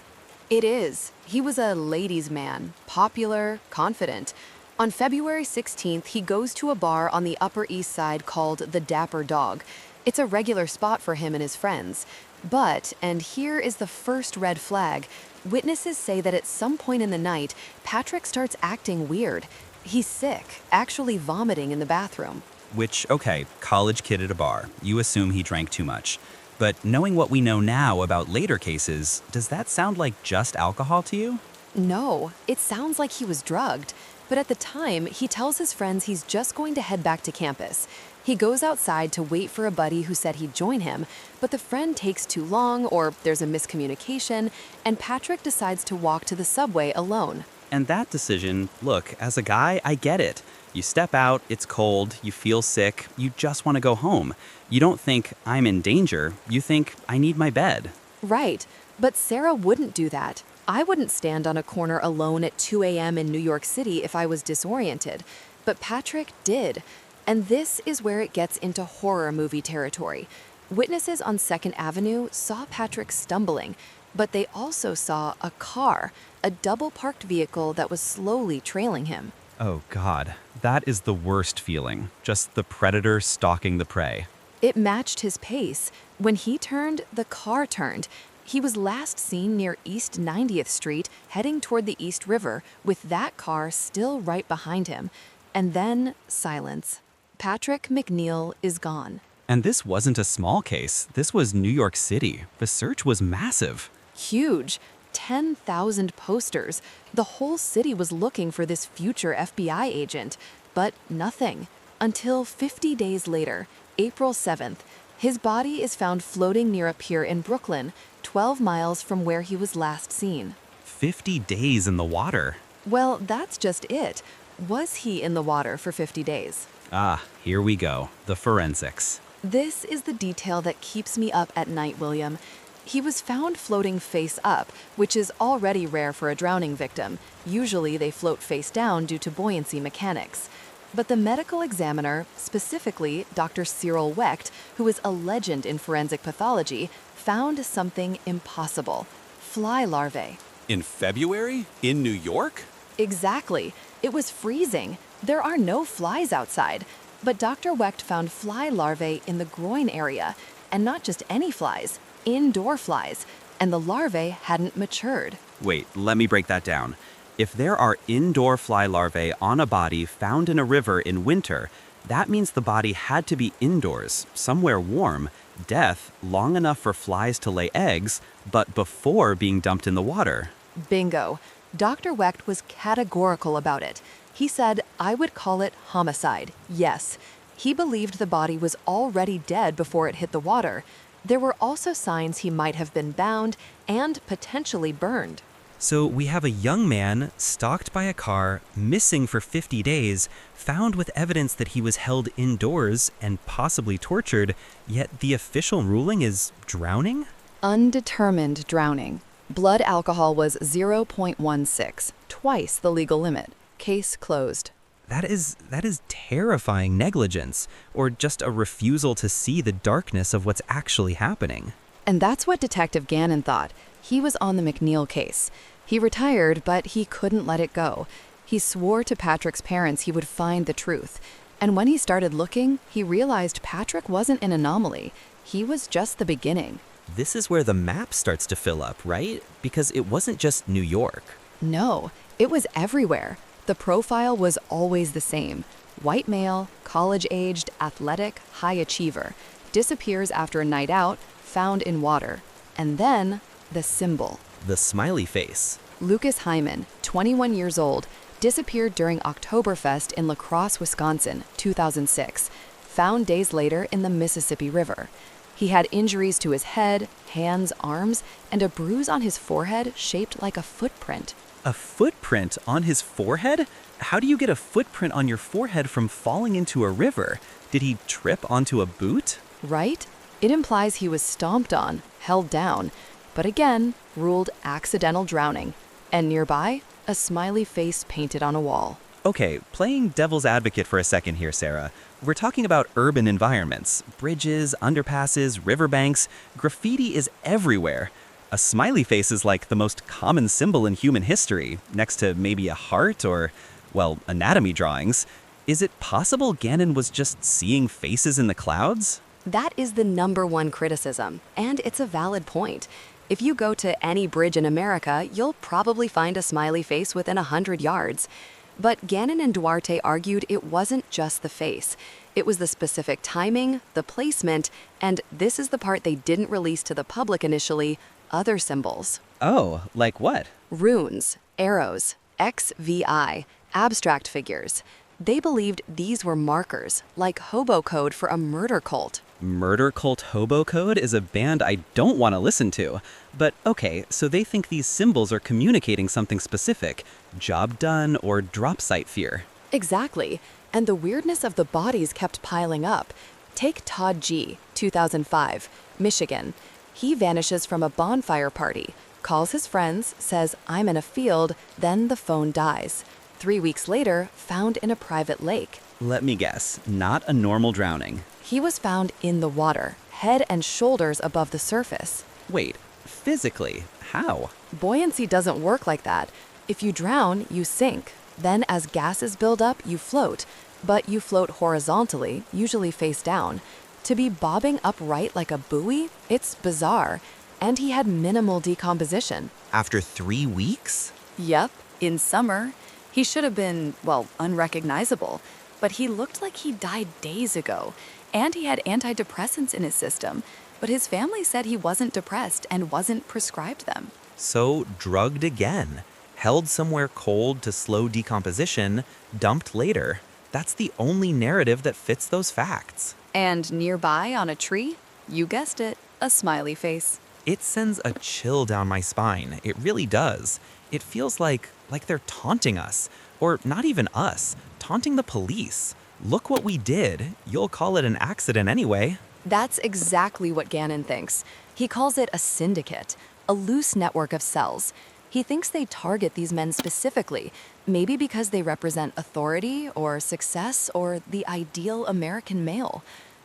It is. He was a ladies' man, popular, confident. On February 16th, he goes to a bar on the Upper East Side called the Dapper Dog. It's a regular spot for him and his friends. But, and here is the first red flag, witnesses say that at some point in the night, Patrick starts acting weird. He's sick, actually vomiting in the bathroom. Which, okay, college kid at a bar. You assume he drank too much. But knowing what we know now about later cases, does that sound like just alcohol to you? No, it sounds like he was drugged. But at the time, he tells his friends he's just going to head back to campus. He goes outside to wait for a buddy who said he'd join him, but the friend takes too long or there's a miscommunication, and Patrick decides to walk to the subway alone. And that decision, look, as a guy, I get it. You step out, it's cold, you feel sick, you just want to go home. You don't think, I'm in danger, you think, I need my bed. Right, but Sarah wouldn't do that. I wouldn't stand on a corner alone at 2 a.m. in New York City if I was disoriented. But Patrick did. And this is where it gets into horror movie territory. Witnesses on 2nd Avenue saw Patrick stumbling, but they also saw a car, a double-parked vehicle that was slowly trailing him. Oh God, that is the worst feeling. Just the predator stalking the prey. It matched his pace. When he turned, the car turned. He was last seen near East 90th Street, heading toward the East River, with that car still right behind him. And then silence. Patrick McNeil is gone. And this wasn't a small case. This was New York City. The search was massive. Huge. 10,000 posters. The whole city was looking for this future FBI agent, but nothing. Until 50 days later, April 7th, his body is found floating near a pier in Brooklyn, 12 miles from where he was last seen. 50 days in the water. Well, that's just it. Was he in the water for 50 days? Ah, here we go. The forensics. This is the detail that keeps me up at night, William. He was found floating face up, which is already rare for a drowning victim. Usually they float face down due to buoyancy mechanics. But the medical examiner, specifically Dr. Cyril Wecht, who is a legend in forensic pathology, found something impossible: fly larvae. In February? In New York? Exactly. It was freezing. There are no flies outside. But Dr. Wecht found fly larvae in the groin area, and not just any flies, indoor flies, and the larvae hadn't matured. Wait, let me break that down. If there are indoor fly larvae on a body found in a river in winter, that means the body had to be indoors, somewhere warm, death long enough for flies to lay eggs, but before being dumped in the water. Bingo. Dr. Wecht was categorical about it. He said, "I would call it homicide, yes." He believed the body was already dead before it hit the water. There were also signs he might have been bound and potentially burned. So we have a young man stalked by a car, missing for 50 days, found with evidence that he was held indoors and possibly tortured, yet the official ruling is drowning? Undetermined drowning. Blood alcohol was 0.16, twice the legal limit. Case closed. That is terrifying negligence, or just a refusal to see the darkness of what's actually happening. And that's what Detective Gannon thought. He was on the McNeil case. He retired, but he couldn't let it go. He swore to Patrick's parents he would find the truth. And when he started looking, he realized Patrick wasn't an anomaly. He was just the beginning. This is where the map starts to fill up, right? Because it wasn't just New York. No, it was everywhere. The profile was always the same. White male, college-aged, athletic, high achiever. Disappears after a night out, found in water. And then, the symbol. The smiley face. Lucas Hyman, 21 years old, disappeared during Oktoberfest in La Crosse, Wisconsin, 2006. Found days later in the Mississippi River. He had injuries to his head, hands, arms, and a bruise on his forehead shaped like a footprint. A footprint on his forehead? How do you get a footprint on your forehead from falling into a river? Did he trip onto a boot? Right? It implies he was stomped on, held down, but again, ruled accidental drowning. And nearby, a smiley face painted on a wall. Okay, playing devil's advocate for a second here, Sarah. We're talking about urban environments. Bridges, underpasses, riverbanks. Graffiti is everywhere. A smiley face is like the most common symbol in human history, next to maybe a heart or, well, anatomy drawings. Is it possible Gannon was just seeing faces in the clouds? That is the #1 criticism, and it's a valid point. If you go to any bridge in America, you'll probably find a smiley face within 100 yards. But Gannon and Duarte argued it wasn't just the face. It was the specific timing, the placement, and this is the part they didn't release to the public initially, other symbols. Oh, like what? Runes, arrows, XVI, abstract figures. They believed these were markers, like hobo code for a murder cult. Murder Cult Hobo Code is a band I don't want to listen to. But okay, so they think these symbols are communicating something specific. Job done or drop site fear. Exactly. And the weirdness of the bodies kept piling up. Take Todd G., 2005, Michigan. He vanishes from a bonfire party, calls his friends, says, "I'm in a field," then the phone dies. 3 weeks later, found in a private lake. Let me guess, not a normal drowning. He was found in the water, head and shoulders above the surface. Wait, physically, how? Buoyancy doesn't work like that. If you drown, you sink. Then as gases build up, you float. But you float horizontally, usually face down. To be bobbing upright like a buoy, it's bizarre. and he had minimal decomposition. After 3 weeks? Yep, in summer. He should have been, well, unrecognizable, but he looked like he died days ago, and he had antidepressants in his system, but his family said he wasn't depressed and wasn't prescribed them. So, drugged again. Held somewhere cold to slow decomposition, dumped later. That's the only narrative that fits those facts. And nearby on a tree, you guessed it, a smiley face. It sends a chill down my spine. It really does. It feels like they're taunting us. Or not even us, taunting the police. Look what we did. You'll call it an accident anyway. That's exactly what Gannon thinks. He calls it a syndicate, a loose network of cells. He thinks they target these men specifically, maybe because they represent authority or success or the ideal American male.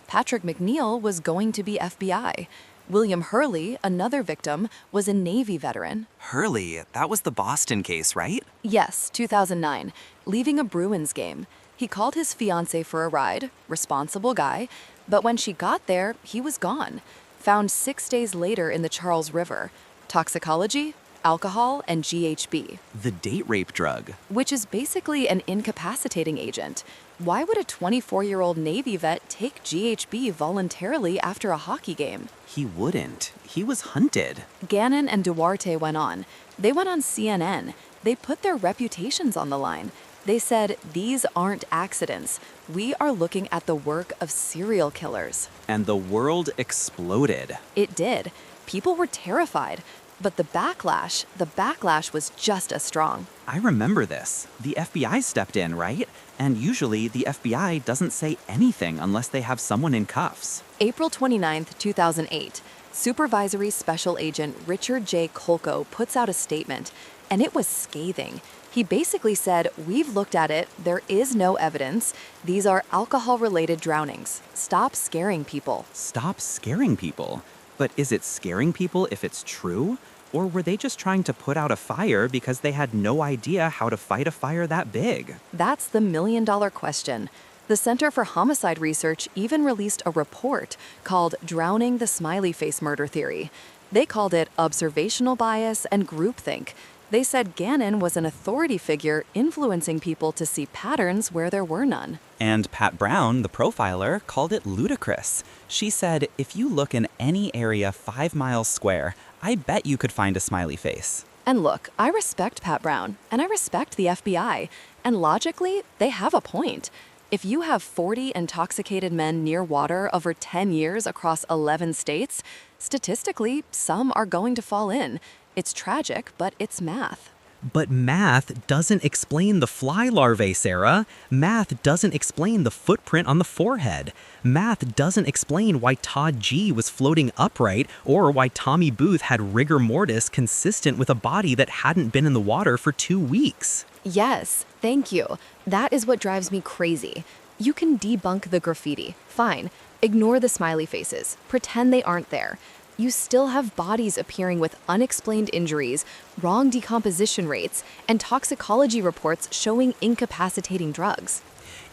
Patrick McNeil was going to be FBI. William Hurley, another victim, was a Navy veteran. Hurley, that was the Boston case, right? Yes, 2009, leaving a Bruins game. He called his fiancée for a ride, responsible guy, but when she got there, he was gone. Found 6 days later in the Charles River. Toxicology, alcohol, and GHB. The date rape drug. Which is basically an incapacitating agent. Why would a 24-year-old Navy vet take GHB voluntarily after a hockey game? He wouldn't. He was hunted. Gannon and Duarte went on. They went on CNN. They put their reputations on the line. They said, these aren't accidents. We are looking at the work of serial killers. And the world exploded. It did. People were terrified. But the backlash was just as strong. I remember this. The FBI stepped in, right? And usually the FBI doesn't say anything unless they have someone in cuffs. April 29, 2008, Supervisory Special Agent Richard J. Kolko puts out a statement, and it was scathing. He basically said, we've looked at it, there is no evidence. These are alcohol-related drownings. Stop scaring people. Stop scaring people? But is it scaring people if it's true? Or were they just trying to put out a fire because they had no idea how to fight a fire that big? That's the million-dollar question. The Center for Homicide Research even released a report called Drowning the Smiley Face Murder Theory. They called it observational bias and groupthink. They said Gannon was an authority figure influencing people to see patterns where there were none. And Pat Brown, the profiler, called it ludicrous. She said, if you look in any area 5 miles square, I bet you could find a smiley face. And look, I respect Pat Brown, and I respect the FBI, and logically, they have a point. If you have 40 intoxicated men near water over 10 years across 11 states, statistically, some are going to fall in. It's tragic, but it's math. But math doesn't explain the fly larvae, Sarah. Math doesn't explain the footprint on the forehead. Math doesn't explain why Todd G was floating upright or why Tommy Booth had rigor mortis consistent with a body that hadn't been in the water for 2 weeks. Yes, thank you. That is what drives me crazy. You can debunk the graffiti, fine. Ignore the smiley faces, pretend they aren't there. You still have bodies appearing with unexplained injuries, wrong decomposition rates, and toxicology reports showing incapacitating drugs.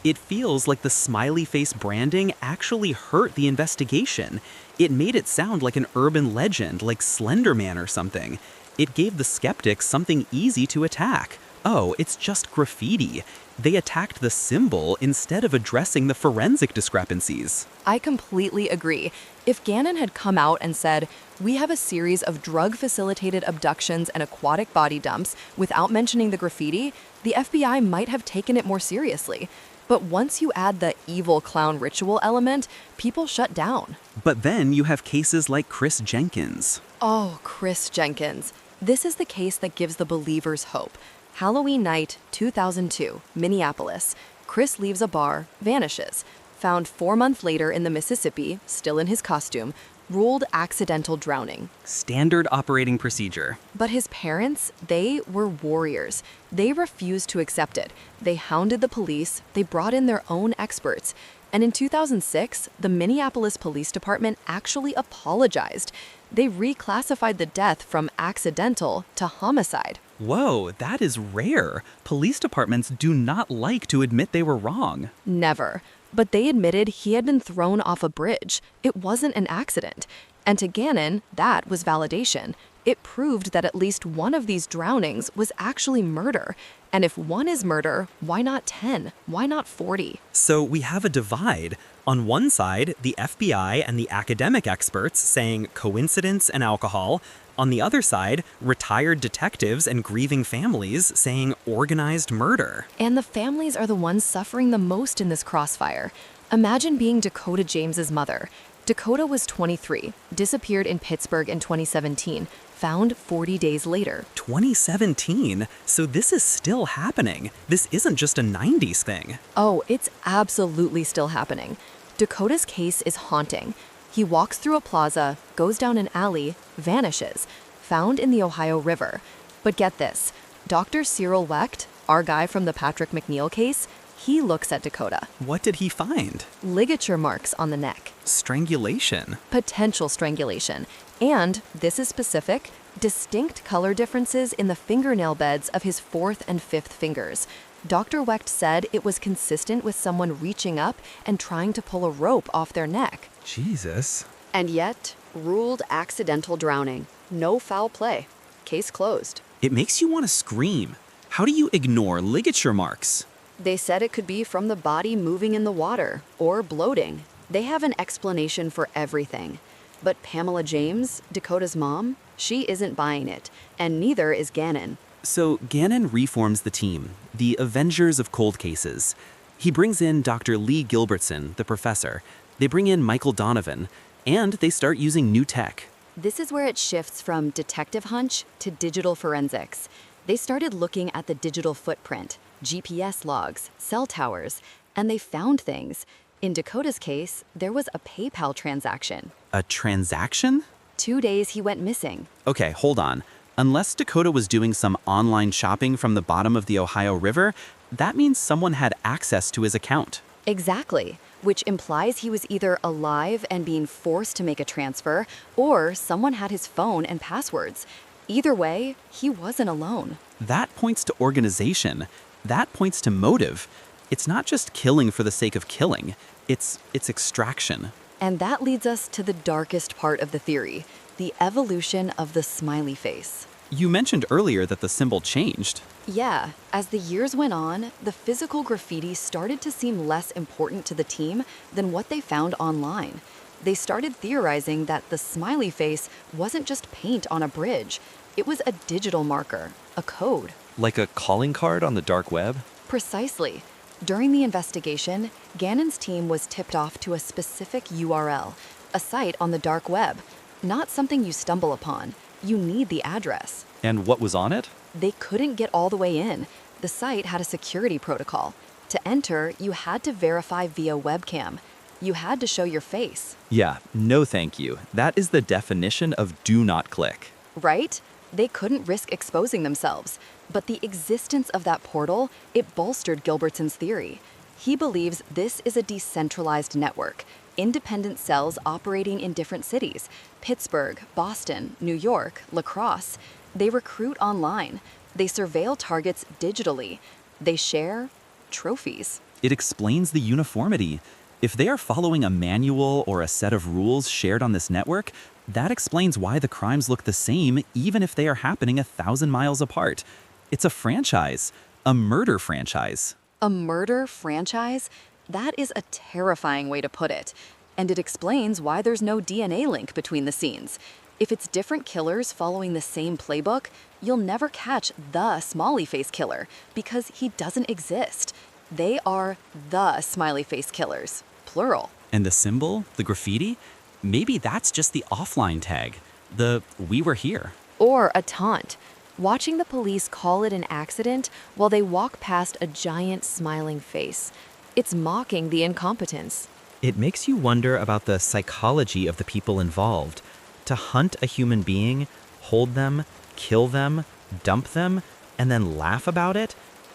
It feels like the smiley face branding actually hurt the investigation. It made it sound like an urban legend, like Slender Man or something. It gave the skeptics something easy to attack. Oh, it's just graffiti. They attacked the symbol instead of addressing the forensic discrepancies. I completely agree. If Gannon had come out and said, we have a series of drug-facilitated abductions and aquatic body dumps without mentioning the graffiti, the FBI might have taken it more seriously. But once you add the evil clown ritual element, people shut down. But then you have cases like Chris Jenkins. Oh, Chris Jenkins. This is the case that gives the believers hope. Halloween night, 2002, Minneapolis. Chris leaves a bar, vanishes. Found 4 months later in the Mississippi, still in his costume, ruled accidental drowning. Standard operating procedure. But his parents, they were warriors. They refused to accept it. They hounded the police. They brought in their own experts. And in 2006, the Minneapolis Police Department actually apologized. They reclassified the death from accidental to homicide. Whoa, that is rare. Police departments do not like to admit they were wrong. Never. but they admitted he had been thrown off a bridge. It wasn't an accident. And to Gannon, that was validation. It proved that at least one of these drownings was actually murder. And if one is murder, why not 10? Why not 40? So we have a divide. On one side, the FBI and the academic experts saying coincidence and alcohol. On the other side, retired detectives and grieving families saying organized murder. And the families are the ones suffering the most in this crossfire. Imagine being Dakota James's mother. Dakota was 23, disappeared in Pittsburgh in 2017, found 40 days later. 2017? So this is still happening. This isn't just a 90s thing. Oh, it's absolutely still happening. Dakota's case is haunting. He walks through a plaza, goes down an alley, vanishes, found in the Ohio River. But get this, Dr. Cyril Wecht, our guy from the Patrick McNeil case, he looks at Dakota. What did he find? Ligature marks on the neck. Strangulation. Potential strangulation. And, this is specific, distinct color differences in the fingernail beds of his fourth and fifth fingers. Dr. Wecht said it was consistent with someone reaching up and trying to pull a rope off their neck. Jesus. And yet, ruled accidental drowning. No foul play. Case closed. It makes you want to scream. How do you ignore ligature marks? They said it could be from the body moving in the water or bloating. They have an explanation for everything. But Pamela James, Dakota's mom, she isn't buying it, and neither is Gannon. So Gannon reforms the team, the Avengers of Cold Cases. He brings in Dr. Lee Gilbertson, the professor. They bring in Michael Donovan, and they start using new tech. This is where it shifts from detective hunch to digital forensics. They started looking at the digital footprint, GPS logs, cell towers, and they found things. In Dakota's case, there was a PayPal transaction. A transaction? 2 days he went missing. Okay, hold on. Unless Dakota was doing some online shopping from the bottom of the Ohio River, that means someone had access to his account. Exactly, which implies he was either alive and being forced to make a transfer, or someone had his phone and passwords. Either way, he wasn't alone. That points to organization. That points to motive. It's not just killing for the sake of killing. It's extraction. And that leads us to the darkest part of the theory, the evolution of the smiley face. You mentioned earlier that the symbol changed. Yeah, as the years went on, the physical graffiti started to seem less important to the team than what they found online. They started theorizing that the smiley face wasn't just paint on a bridge. It was a digital marker, a code. Like a calling card on the dark web? Precisely. During the investigation, Gannon's team was tipped off to a specific URL, a site on the dark web. Not something you stumble upon. You need the address. And what was on it? They couldn't get all the way in. The site had a security protocol. To enter, you had to verify via webcam. You had to show your face. Yeah, no thank you. That is the definition of do not click. Right? They couldn't risk exposing themselves. But the existence of that portal, it bolstered Gilbertson's theory. He believes this is a decentralized network, independent cells operating in different cities, Pittsburgh, Boston, New York, La Crosse. They recruit online. They surveil targets digitally. They share trophies. It explains the uniformity. If they are following a manual or a set of rules shared on this network, that explains why the crimes look the same even if they are happening 1,000 miles apart. It's a franchise, a murder franchise. A murder franchise? That is a terrifying way to put it. And it explains why there's no DNA link between the scenes. If it's different killers following the same playbook, you'll never catch the Smiley Face Killer because he doesn't exist. They are the Smiley Face Killers, plural. And the symbol, the graffiti, maybe that's just the offline tag, the "we were here." Or a taunt. Watching the police call it an accident while they walk past a giant smiling face. It's mocking the incompetence. It makes you wonder about the psychology of the people involved. To hunt a human being, hold them, kill them, dump them, and then laugh about it,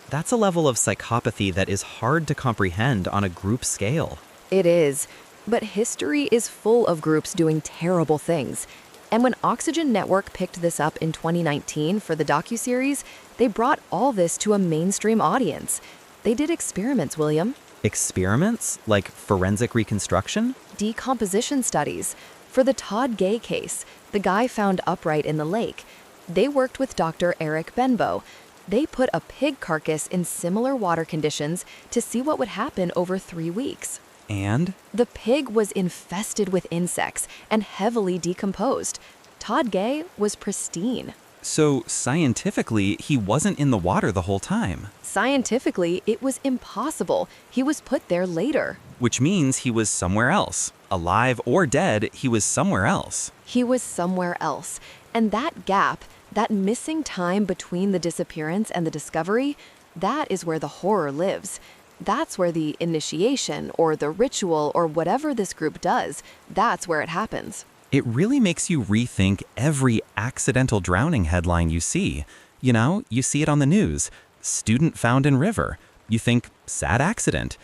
that's a level of psychopathy that is hard to comprehend on a group scale. It is. But history is full of groups doing terrible things. And when Oxygen Network picked this up in 2019 for the docuseries, they brought all this to a mainstream audience. They did experiments, William. Experiments like forensic reconstruction? Decomposition studies. For the Todd Gay case, the guy found upright in the lake, they worked with Dr. Eric Benbow. They put a pig carcass in similar water conditions to see what would happen over 3 weeks. And? The pig was infested with insects and heavily decomposed. Todd Gay was pristine. So scientifically, he wasn't in the water the whole time. Scientifically, it was impossible. He was put there later. Which means he was somewhere else. Alive or dead, he was somewhere else. He was somewhere else. And that gap, that missing time between the disappearance and the discovery, that is where the horror lives. That's where the initiation or the ritual or whatever this group does, that's where it happens. It really makes you rethink every accidental drowning headline you see. You know, you see it on the news. Student found in river. You think, sad accident.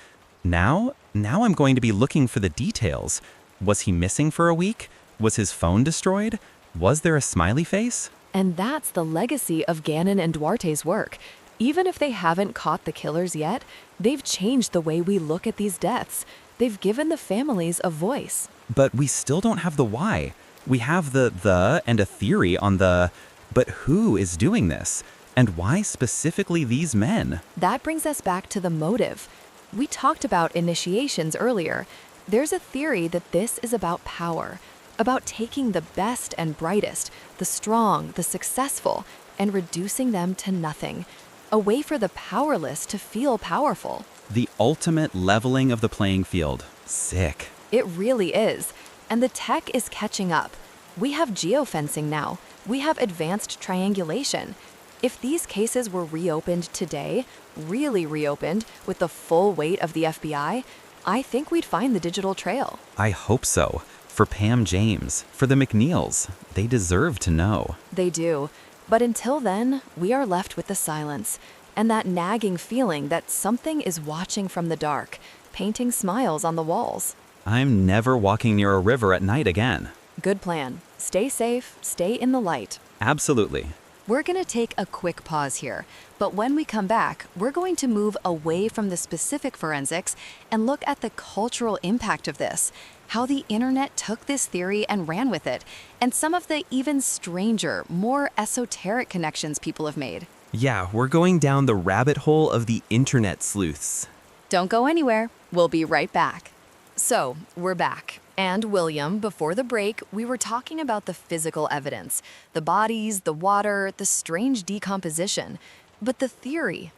Now I'm going to be looking for the details. Was he missing for a week? Was his phone destroyed? Was there a smiley face? And that's the legacy of Gannon and Duarte's work. Even if they haven't caught the killers yet, they've changed the way we look at these deaths. They've given the families a voice. But we still don't have the why. We have the and a theory on the, but who is doing this? And why specifically these men? That brings us back to the motive. We talked about initiations earlier. There's a theory that this is about power, about taking the best and brightest, the strong, the successful, and reducing them to nothing. A way for the powerless to feel powerful. The ultimate leveling of the playing field. Sick. It really is. And the tech is catching up. We have geofencing now. We have advanced triangulation. If these cases were reopened today, really reopened, with the full weight of the FBI, I think we'd find the digital trail. I hope so. For Pam James, for the McNeils. They deserve to know. They do. But until then, we are left with the silence and that nagging feeling that something is watching from the dark, painting smiles on the walls. I'm never walking near a river at night again. Good plan. Stay safe, stay in the light. Absolutely. We're going to take a quick pause here, but when we come back, we're going to move away from the specific forensics and look at the cultural impact of this, how the internet took this theory and ran with it, and some of the even stranger, more esoteric connections people have made. Yeah, we're going down the rabbit hole of the internet sleuths. Don't go anywhere. We'll be right back. So, we're back. And William, before the break, we were talking about the physical evidence, the bodies, the water, the strange decomposition. But the theory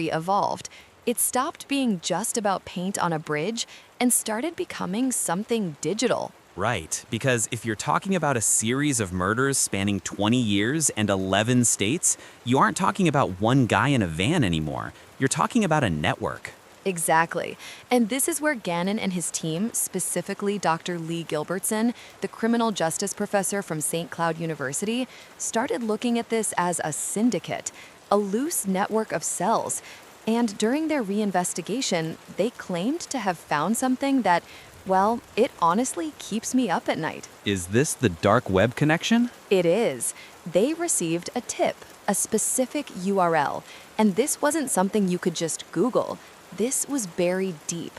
evolved. It stopped being just about paint on a bridge and started becoming something digital. Right, because if you're talking about a series of murders spanning 20 years and 11 states, you aren't talking about one guy in a van anymore. You're talking about a network. Exactly. And this is where Gannon and his team, specifically Dr. Lee Gilbertson, the criminal justice professor from St. Cloud University, started looking at this as a syndicate, a loose network of cells. And during their reinvestigation, they claimed to have found something that, well, it honestly keeps me up at night. Is this the dark web connection? It is. They received a tip, a specific URL, and this wasn't something you could just Google. This was buried deep.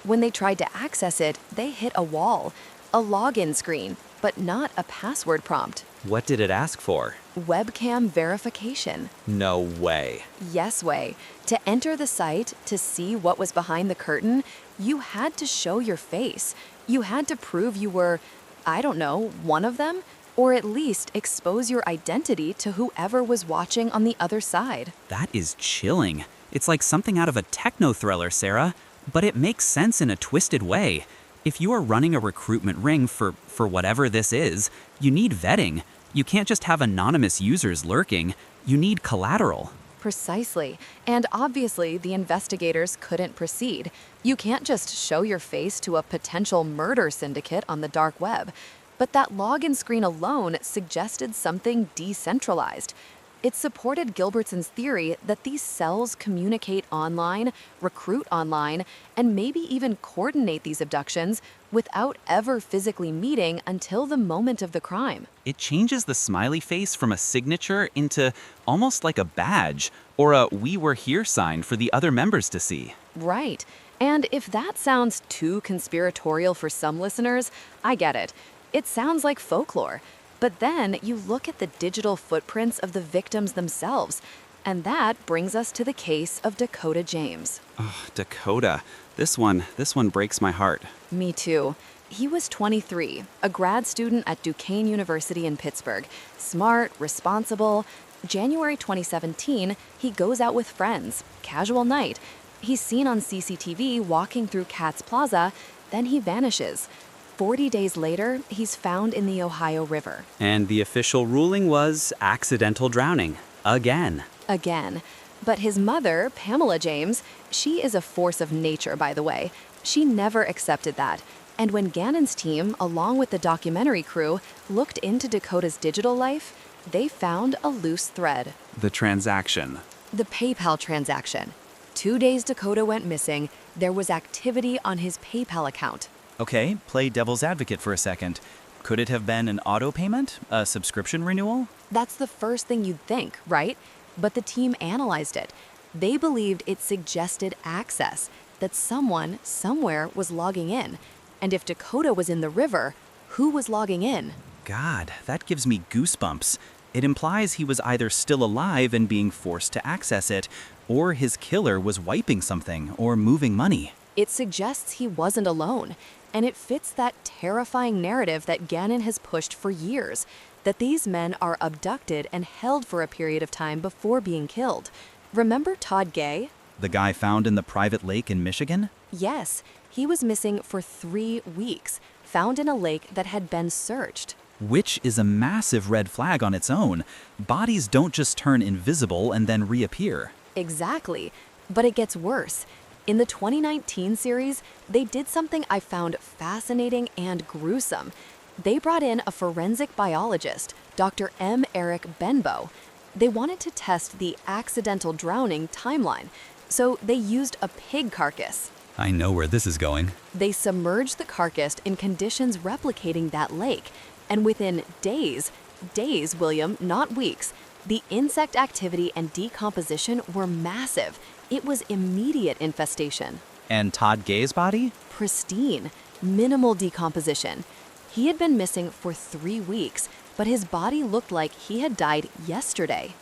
When they tried to access it, they hit a wall, a login screen, but not a password prompt. What did it ask for? Webcam verification. No way. Yes way. To enter the site, to see what was behind the curtain, you had to show your face. You had to prove you were, I don't know, one of them, or at least expose your identity to whoever was watching on the other side. That is chilling. It's like something out of a techno thriller, Sarah, but it makes sense in a twisted way. If you are running a recruitment ring for whatever this is, you need vetting. You can't just have anonymous users lurking. You need collateral. Precisely. And obviously, the investigators couldn't proceed. You can't just show your face to a potential murder syndicate on the dark web. But that login screen alone suggested something decentralized. It supported Gilbertson's theory that these cells communicate online, recruit online, and maybe even coordinate these abductions without ever physically meeting until the moment of the crime. It changes the smiley face from a signature into almost like a badge or a "we were here" sign for the other members to see. Right. And if that sounds too conspiratorial for some listeners, I get it. It sounds like folklore. But then you look at the digital footprints of the victims themselves, and that brings us to the case of Dakota James. Oh, Dakota. This one breaks my heart. Me too. He was 23, a grad student at Duquesne University in Pittsburgh. Smart, responsible. January 2017, he goes out with friends. Casual night. He's seen on CCTV walking through Katz Plaza, then he vanishes. 40 days later, he's found in the Ohio River. And the official ruling was accidental drowning. Again. But his mother, Pamela James, she is a force of nature, by the way. She never accepted that. And when Gannon's team, along with the documentary crew, looked into Dakota's digital life, they found a loose thread. The transaction. The PayPal transaction. 2 days Dakota went missing, there was activity on his PayPal account. Okay, play devil's advocate for a second. Could it have been an auto payment? A subscription renewal? That's the first thing you'd think, right? But the team analyzed it. They believed it suggested access, that someone, somewhere, was logging in. And if Dakota was in the river, who was logging in? God, that gives me goosebumps. It implies he was either still alive and being forced to access it, or his killer was wiping something or moving money. It suggests he wasn't alone, and it fits that terrifying narrative that Gannon has pushed for years, that these men are abducted and held for a period of time before being killed. Remember Todd Gay? The guy found in the private lake in Michigan? Yes, he was missing for 3 weeks, found in a lake that had been searched. Which is a massive red flag on its own. Bodies don't just turn invisible and then reappear. Exactly, but it gets worse. In the 2019 series, they did something I found fascinating and gruesome. They brought in a forensic biologist, Dr. M. Eric Benbow. They wanted to test the accidental drowning timeline, so they used a pig carcass. I know where this is going. They submerged the carcass in conditions replicating that lake, and within days, William, not weeks, the insect activity and decomposition were massive. It was immediate infestation. And Todd Gay's body? Pristine, minimal decomposition. He had been missing for 3 weeks, but his body looked like he had died yesterday.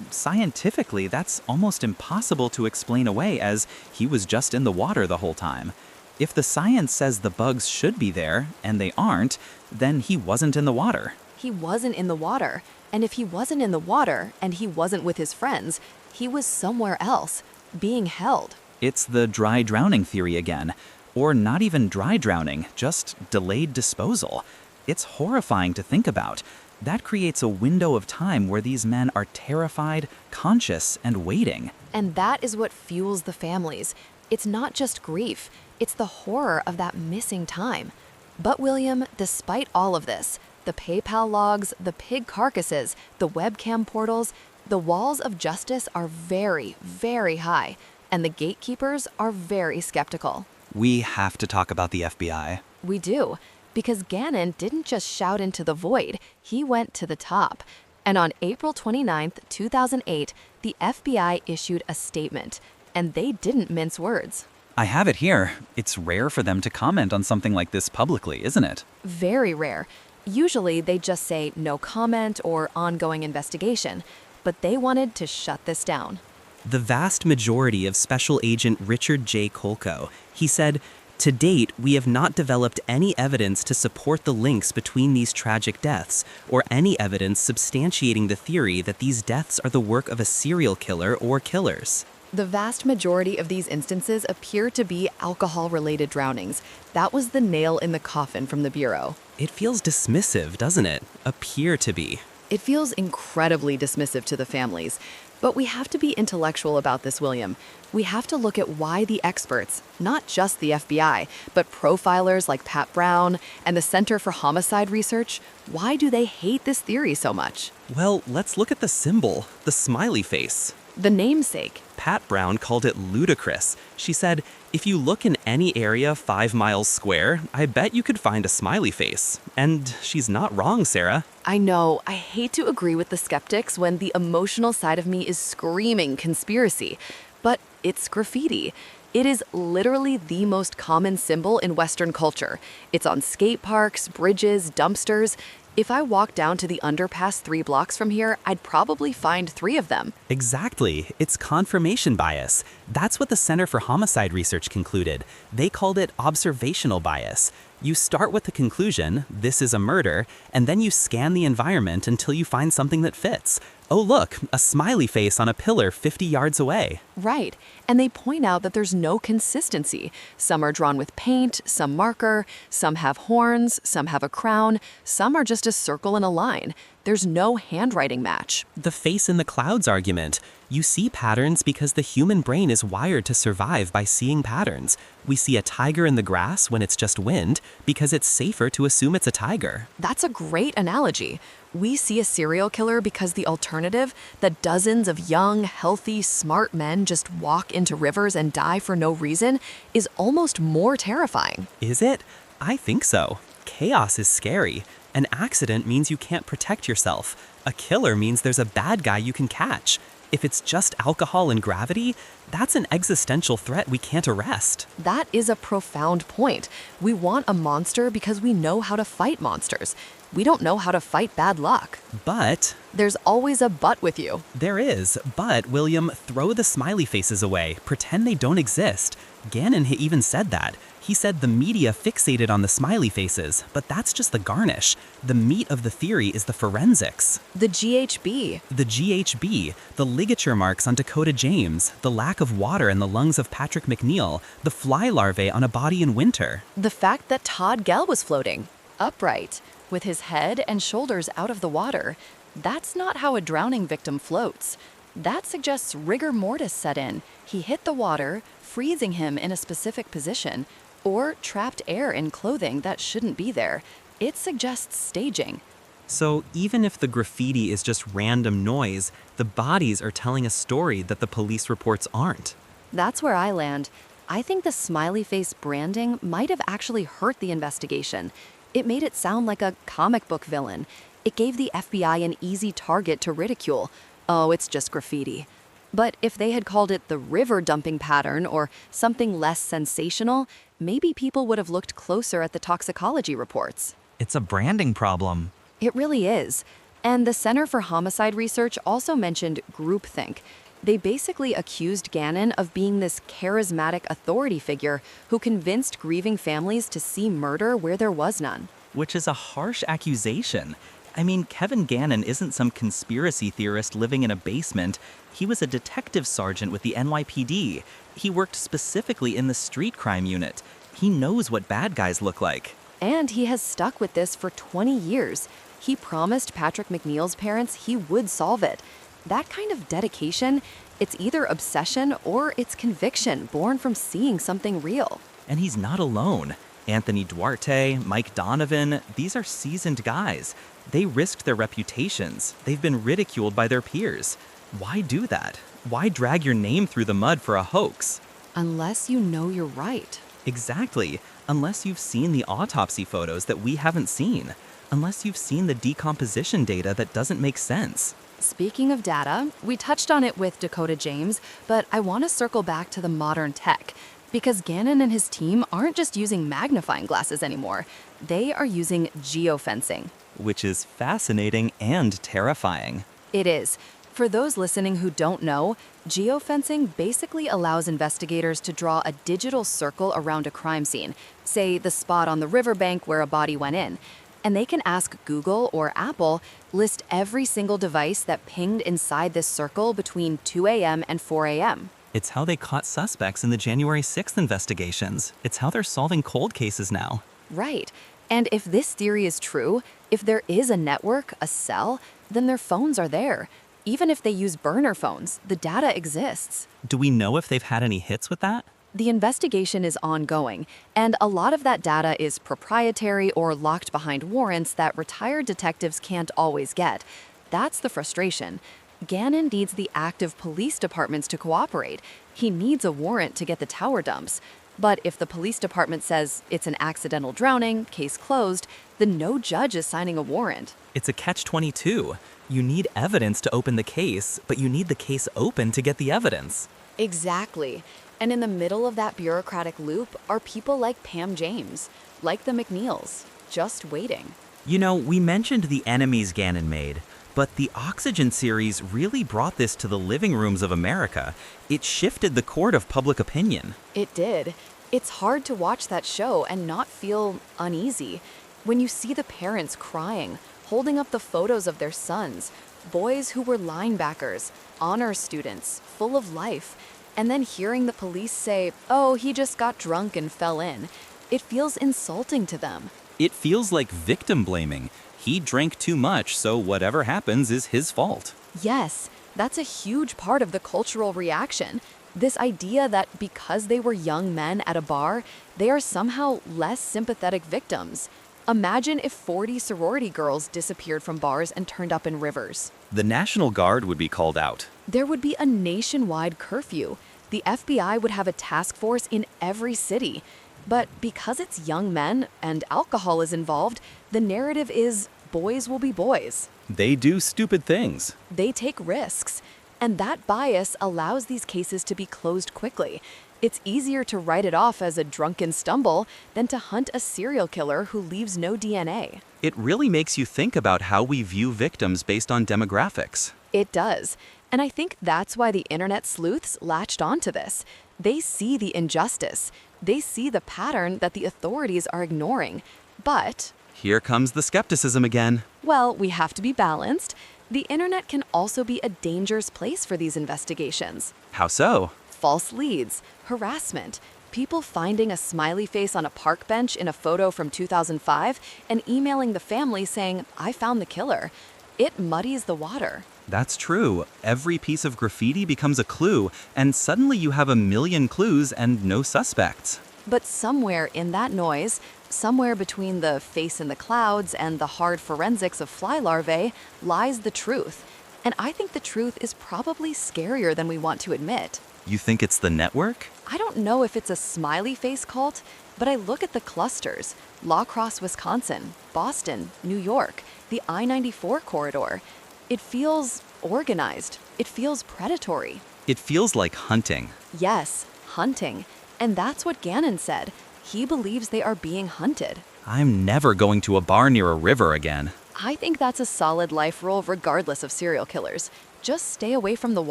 Scientifically, that's almost impossible to explain away, as he was just in the water the whole time. If the science says the bugs should be there, and they aren't, then he wasn't in the water. He wasn't in the water, and if he wasn't in the water and he wasn't with his friends, he was somewhere else, being held. It's the dry drowning theory again. Or not even dry drowning, just delayed disposal. It's horrifying to think about. That creates a window of time where these men are terrified, conscious, and waiting. And that is what fuels the families. It's not just grief, it's the horror of that missing time. But William, despite all of this, the PayPal logs, the pig carcasses, the webcam portals, the walls of justice are very, very high, and the gatekeepers are very skeptical. We have to talk about the FBI. We do, because Gannon didn't just shout into the void, he went to the top. And on April 29th, 2008, the FBI issued a statement, and they didn't mince words. I have it here. It's rare for them to comment on something like this publicly, isn't it? Very rare. Usually they just say no comment or ongoing investigation, but they wanted to shut this down. The vast majority of Special Agent Richard J. Kolko, he said, "To date, we have not developed any evidence to support the links between these tragic deaths, or any evidence substantiating the theory that these deaths are the work of a serial killer or killers." The vast majority of these instances appear to be alcohol-related drownings. That was the nail in the coffin from the Bureau. It feels dismissive, doesn't it? Appear to be. It feels incredibly dismissive to the families. But we have to be intellectual about this, William. We have to look at why the experts, not just the FBI, but profilers like Pat Brown and the Center for Homicide Research, why do they hate this theory so much? Well, let's look at the symbol, the smiley face. The namesake. Pat Brown called it ludicrous. She said, "If you look in any area 5 miles square, I bet you could find a smiley face." And she's not wrong, Sarah. I know, I hate to agree with the skeptics when the emotional side of me is screaming conspiracy, but it's graffiti. It is literally the most common symbol in Western culture. It's on skate parks, bridges, dumpsters. If I walked down to the underpass 3 blocks from here, I'd probably find 3 of them. Exactly. It's confirmation bias. That's what the Center for Homicide Research concluded. They called it observational bias. You start with the conclusion, this is a murder, and then you scan the environment until you find something that fits. Oh look, a smiley face on a pillar 50 yards away. Right, and they point out that there's no consistency. Some are drawn with paint, some marker, some have horns, some have a crown, some are just a circle and a line. There's no handwriting match. The face in the clouds argument. You see patterns because the human brain is wired to survive by seeing patterns. We see a tiger in the grass when it's just wind because it's safer to assume it's a tiger. That's a great analogy. We see a serial killer because the alternative, that dozens of young, healthy, smart men just walk into rivers and die for no reason, is almost more terrifying. Is it? I think so. Chaos is scary. An accident means you can't protect yourself. A killer means there's a bad guy you can catch. If it's just alcohol and gravity, that's an existential threat we can't arrest. That is a profound point. We want a monster because we know how to fight monsters. We don't know how to fight bad luck. But There's always a but with you. there is. But, William, throw the smiley faces away. Pretend they don't exist. Gannon even said that. He said the media fixated on the smiley faces, but that's just the garnish. The meat of the theory is the forensics. The GHB. The GHB, the ligature marks on Dakota James, the lack of water in the lungs of Patrick McNeil, the fly larvae on a body in winter. The fact that Todd Gell was floating, upright, with his head and shoulders out of the water. That's not how a drowning victim floats. That suggests rigor mortis set in. He hit the water, freezing him in a specific position, or trapped air in clothing that shouldn't be there. It suggests staging. So even if the graffiti is just random noise, the bodies are telling a story that the police reports aren't. That's where I land. I think the smiley face branding might have actually hurt the investigation. It made it sound like a comic book villain. It gave the FBI an easy target to ridicule. Oh, it's just graffiti. But if they had called it the river dumping pattern or something less sensational, maybe people would have looked closer at the toxicology reports. It's a branding problem. It really is. And the Center for Homicide Research also mentioned groupthink. They basically accused Gannon of being this charismatic authority figure who convinced grieving families to see murder where there was none. Which is a harsh accusation. I mean, Kevin Gannon isn't some conspiracy theorist living in a basement. He was a detective sergeant with the NYPD. He worked specifically in the street crime unit. He knows what bad guys look like. And he has stuck with this for 20 years. He promised Patrick McNeil's parents he would solve it. That kind of dedication, it's either obsession or it's conviction born from seeing something real. And he's not alone. Anthony Duarte, Mike Donovan, these are seasoned guys. They risked their reputations. They've been ridiculed by their peers. Why do that? Why drag your name through the mud for a hoax? Unless you know you're right. Exactly. Unless you've seen the autopsy photos that we haven't seen. Unless you've seen the decomposition data that doesn't make sense. Speaking of data, we touched on it with Dakota James, but I want to circle back to the modern tech. Because Gannon and his team aren't just using magnifying glasses anymore. They are using geofencing. Which is fascinating and terrifying. It is. For those listening who don't know, geofencing basically allows investigators to draw a digital circle around a crime scene, say the spot on the riverbank where a body went in. And they can ask Google or Apple, list every single device that pinged inside this circle between 2 a.m. and 4 a.m. It's how they caught suspects in the January 6th investigations. It's how they're solving cold cases now. Right. And if this theory is true, if there is a network, a cell, then their phones are there. Even if they use burner phones, the data exists. Do we know if they've had any hits with that? The investigation is ongoing, and a lot of that data is proprietary or locked behind warrants that retired detectives can't always get. That's the frustration. Gannon needs the active police departments to cooperate. He needs a warrant to get the tower dumps. But if the police department says it's an accidental drowning, case closed, then no judge is signing a warrant. It's a catch-22. You need evidence to open the case, but you need the case open to get the evidence. Exactly. And in the middle of that bureaucratic loop are people like Pam James, like the McNeils, just waiting. You know, we mentioned the enemies Gannon made, but the Oxygen series really brought this to the living rooms of America. It shifted the court of public opinion. It did. It's hard to watch that show and not feel uneasy. When you see the parents crying, holding up the photos of their sons, boys who were linebackers, honor students, full of life, and then hearing the police say, "Oh, he just got drunk and fell in," it feels insulting to them. It feels like victim blaming. He drank too much, so whatever happens is his fault. Yes, that's a huge part of the cultural reaction. This idea that because they were young men at a bar, they are somehow less sympathetic victims. Imagine if 40 sorority girls disappeared from bars and turned up in rivers. The National Guard would be called out. There would be a nationwide curfew. The FBI would have a task force in every city. But because it's young men and alcohol is involved, the narrative is boys will be boys. They do stupid things. They take risks. And that bias allows these cases to be closed quickly. It's easier to write it off as a drunken stumble than to hunt a serial killer who leaves no DNA. It really makes you think about how we view victims based on demographics. It does. And I think that's why the internet sleuths latched onto this. They see the injustice. They see the pattern that the authorities are ignoring. But Here comes the skepticism again. well, we have to be balanced. The internet can also be a dangerous place for these investigations. How so? False leads, harassment, people finding a smiley face on a park bench in a photo from 2005 and emailing the family saying, "I found the killer." It muddies the water. That's true. Every piece of graffiti becomes a clue, and suddenly you have a million clues and no suspects. But somewhere in that noise, somewhere between the face in the clouds and the hard forensics of fly larvae, lies the truth. And I think the truth is probably scarier than we want to admit. You think it's the network? I don't know if it's a smiley face cult, but I look at the clusters: La Crosse, Wisconsin, Boston, New York, the I-94 corridor. It feels organized. It feels predatory. It feels like hunting. Yes, hunting. And that's what Gannon said. He believes they are being hunted. I'm never going to a bar near a river again. I think that's a solid life rule regardless of serial killers. Just stay away from the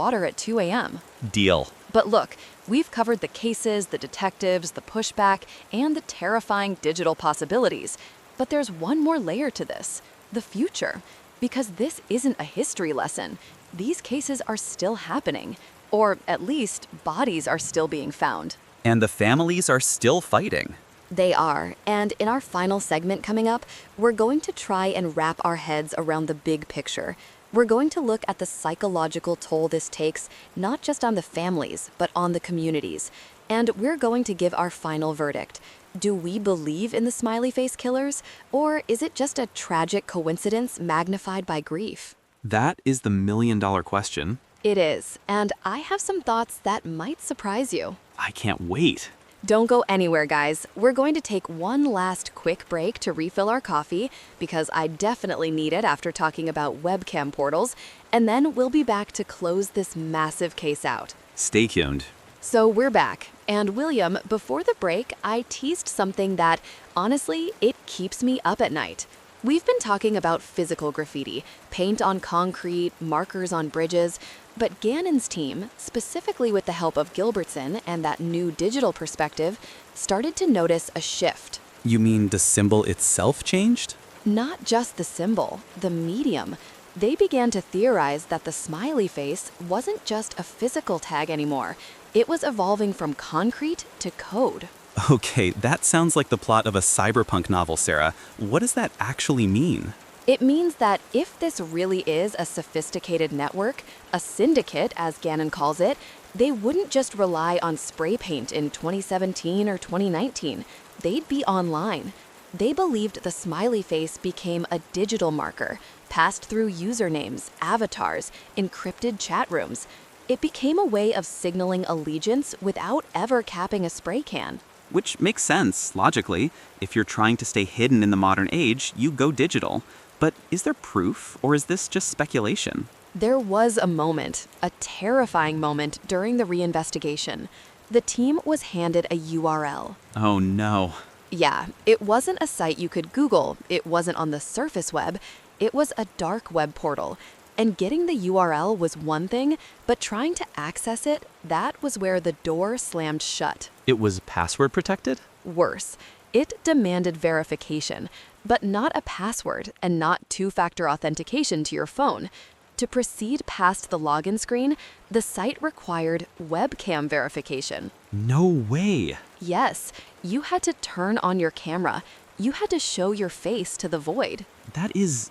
water at 2 a.m. Deal. But look, we've covered the cases, the detectives, the pushback, and the terrifying digital possibilities. But there's one more layer to this: the future. Because this isn't a history lesson. These cases are still happening. Or at least, bodies are still being found. And the families are still fighting. They are, and in our final segment coming up, we're going to try and wrap our heads around the big picture. We're going to look at the psychological toll this takes, not just on the families, but on the communities. And we're going to give our final verdict. Do we believe in the smiley face killers, or is it just a tragic coincidence magnified by grief? That is the million-dollar question. It is, and I have some thoughts that might surprise you. I can't wait. Don't go anywhere, guys. We're going to take one last quick break to refill our coffee, because I definitely need it after talking about webcam portals, and then we'll be back to close this massive case out. Stay tuned. So we're back, and William, before the break, I teased something that, honestly, it keeps me up at night. We've been talking about physical graffiti, paint on concrete, markers on bridges, but Gannon's team, specifically with the help of Gilbertson and that new digital perspective, started to notice a shift. You mean the symbol itself changed? Not just the symbol, the medium. They began to theorize that the smiley face wasn't just a physical tag anymore. It was evolving from concrete to code. Okay, that sounds like the plot of a cyberpunk novel, Sarah. What does that actually mean? It means that if this really is a sophisticated network, a syndicate, as Gannon calls it, they wouldn't just rely on spray paint in 2017 or 2019. They'd be online. They believed the smiley face became a digital marker, passed through usernames, avatars, encrypted chat rooms. It became a way of signaling allegiance without ever capping a spray can. Which makes sense, logically. If you're trying to stay hidden in the modern age, you go digital. But is there proof, or is this just speculation? There was a moment, a terrifying moment during the reinvestigation. The team was handed a URL. Oh no. Yeah, it wasn't a site you could Google, it wasn't on the surface web, it was a dark web portal. And getting the URL was one thing, but trying to access it, that was where the door slammed shut. It was password protected? Worse, it demanded verification, but not a password and not two-factor authentication to your phone. To proceed past the login screen, the site required webcam verification. No way. Yes, you had to turn on your camera. You had to show your face to the void. That is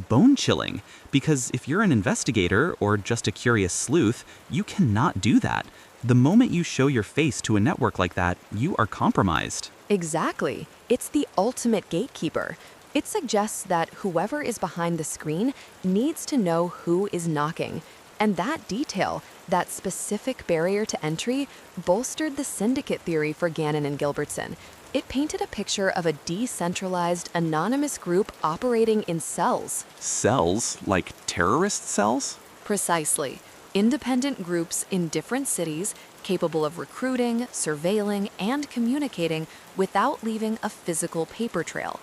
bone-chilling, because if you're an investigator or just a curious sleuth, you cannot do that. The moment you show your face to a network like that, you are compromised. Exactly. It's the ultimate gatekeeper. It suggests that whoever is behind the screen needs to know who is knocking. And that detail, that specific barrier to entry, bolstered the syndicate theory for Gannon and Gilbertson. It painted a picture of a decentralized, anonymous group operating in cells. Cells? Like terrorist cells? Precisely. Independent groups in different cities capable of recruiting, surveilling, and communicating without leaving a physical paper trail.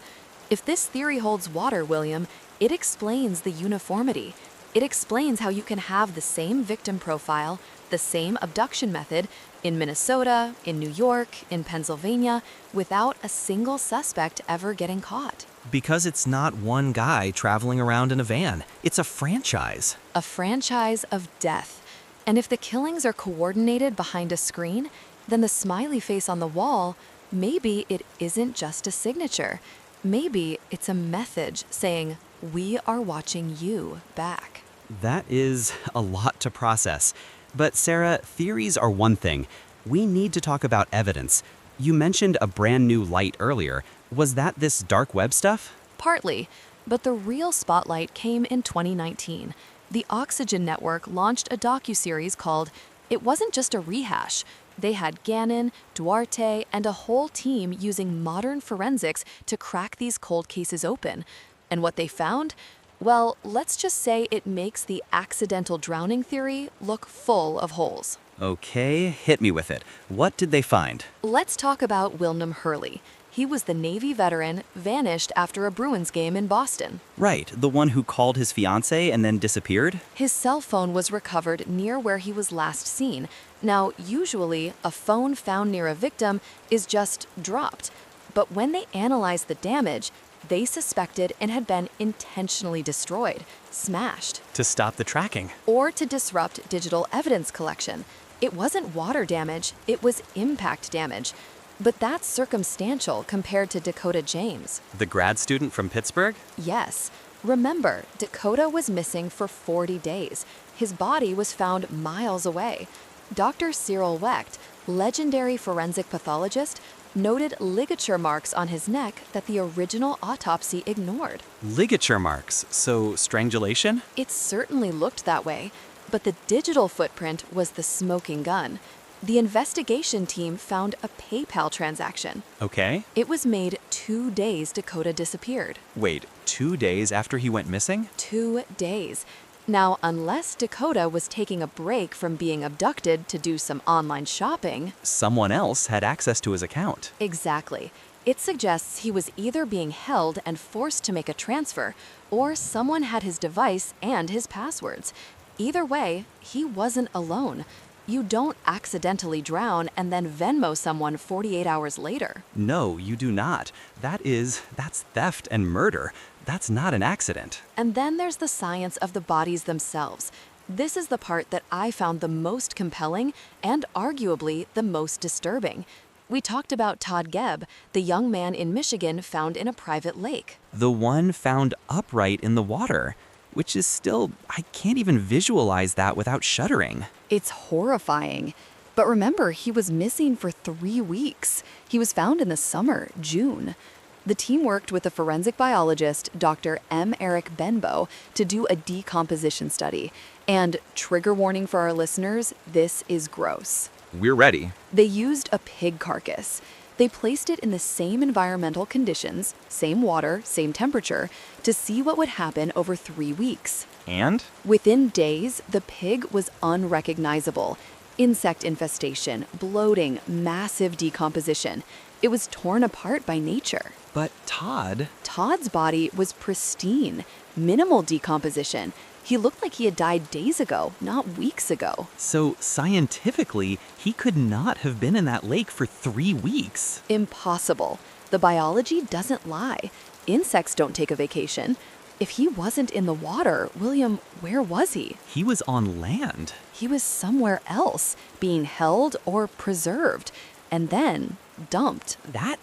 If this theory holds water, William, it explains the uniformity. It explains how you can have the same victim profile, the same abduction method, in Minnesota, in New York, in Pennsylvania, without a single suspect ever getting caught. Because it's not one guy traveling around in a van. It's a franchise. A franchise of death. And if the killings are coordinated behind a screen, then the smiley face on the wall, maybe it isn't just a signature. Maybe it's a message saying, "We are watching you" back. That is a lot to process. But Sarah, theories are one thing. We need to talk about evidence. You mentioned a brand new light earlier. Was that this dark web stuff? Partly, but the real spotlight came in 2019. The Oxygen Network launched a docuseries called It Wasn't Just a Rehash. They had Gannon, Duarte, and a whole team using modern forensics to crack these cold cases open. And what they found? Well, let's just say it makes the accidental drowning theory look full of holes. Okay, hit me with it. What did they find? Let's talk about Wilnum Hurley. He was the Navy veteran, vanished after a Bruins game in Boston. Right, the one who called his fiancée and then disappeared? His cell phone was recovered near where he was last seen. Now, usually, a phone found near a victim is just dropped. But when they analyzed the damage, they suspected it had been intentionally destroyed, smashed. To stop the tracking. Or to disrupt digital evidence collection. It wasn't water damage, it was impact damage. But that's circumstantial compared to Dakota James. The grad student from Pittsburgh? Yes. Remember, Dakota was missing for 40 days. His body was found miles away. Dr. Cyril Wecht, legendary forensic pathologist, noted ligature marks on his neck that the original autopsy ignored. Ligature marks, so strangulation? It certainly looked that way, but the digital footprint was the smoking gun. The investigation team found a PayPal transaction. Okay. It was made 2 days Dakota disappeared. Wait, 2 days after he went missing? 2 days. Now, unless Dakota was taking a break from being abducted to do some online shopping... Someone else had access to his account. Exactly. It suggests he was either being held and forced to make a transfer, or someone had his device and his passwords. Either way, he wasn't alone. You don't accidentally drown and then Venmo someone 48 hours later. No, you do not. That's theft and murder. That's not an accident. And then there's the science of the bodies themselves. This is the part that I found the most compelling and arguably the most disturbing. We talked about Todd Gebb, the young man in Michigan found in a private lake. The one found upright in the water, which is still, I can't even visualize that without shuddering. It's horrifying. But remember, he was missing for 3 weeks. He was found in the summer, June. The team worked with a forensic biologist, Dr. M. Eric Benbow, to do a decomposition study. And trigger warning for our listeners, this is gross. We're ready. They used a pig carcass. They placed it in the same environmental conditions, same water, same temperature, to see what would happen over 3 weeks. And? Within days, the pig was unrecognizable. Insect infestation, bloating, massive decomposition. It was torn apart by nature. But Todd's body was pristine, minimal decomposition. He looked like he had died days ago, not weeks ago. so scientifically, he could not have been in that lake for 3 weeks. Impossible. The biology doesn't lie. Insects don't take a vacation. If he wasn't in the water, William, where was he? He was on land. He was somewhere else, being held or preserved, and then dumped. That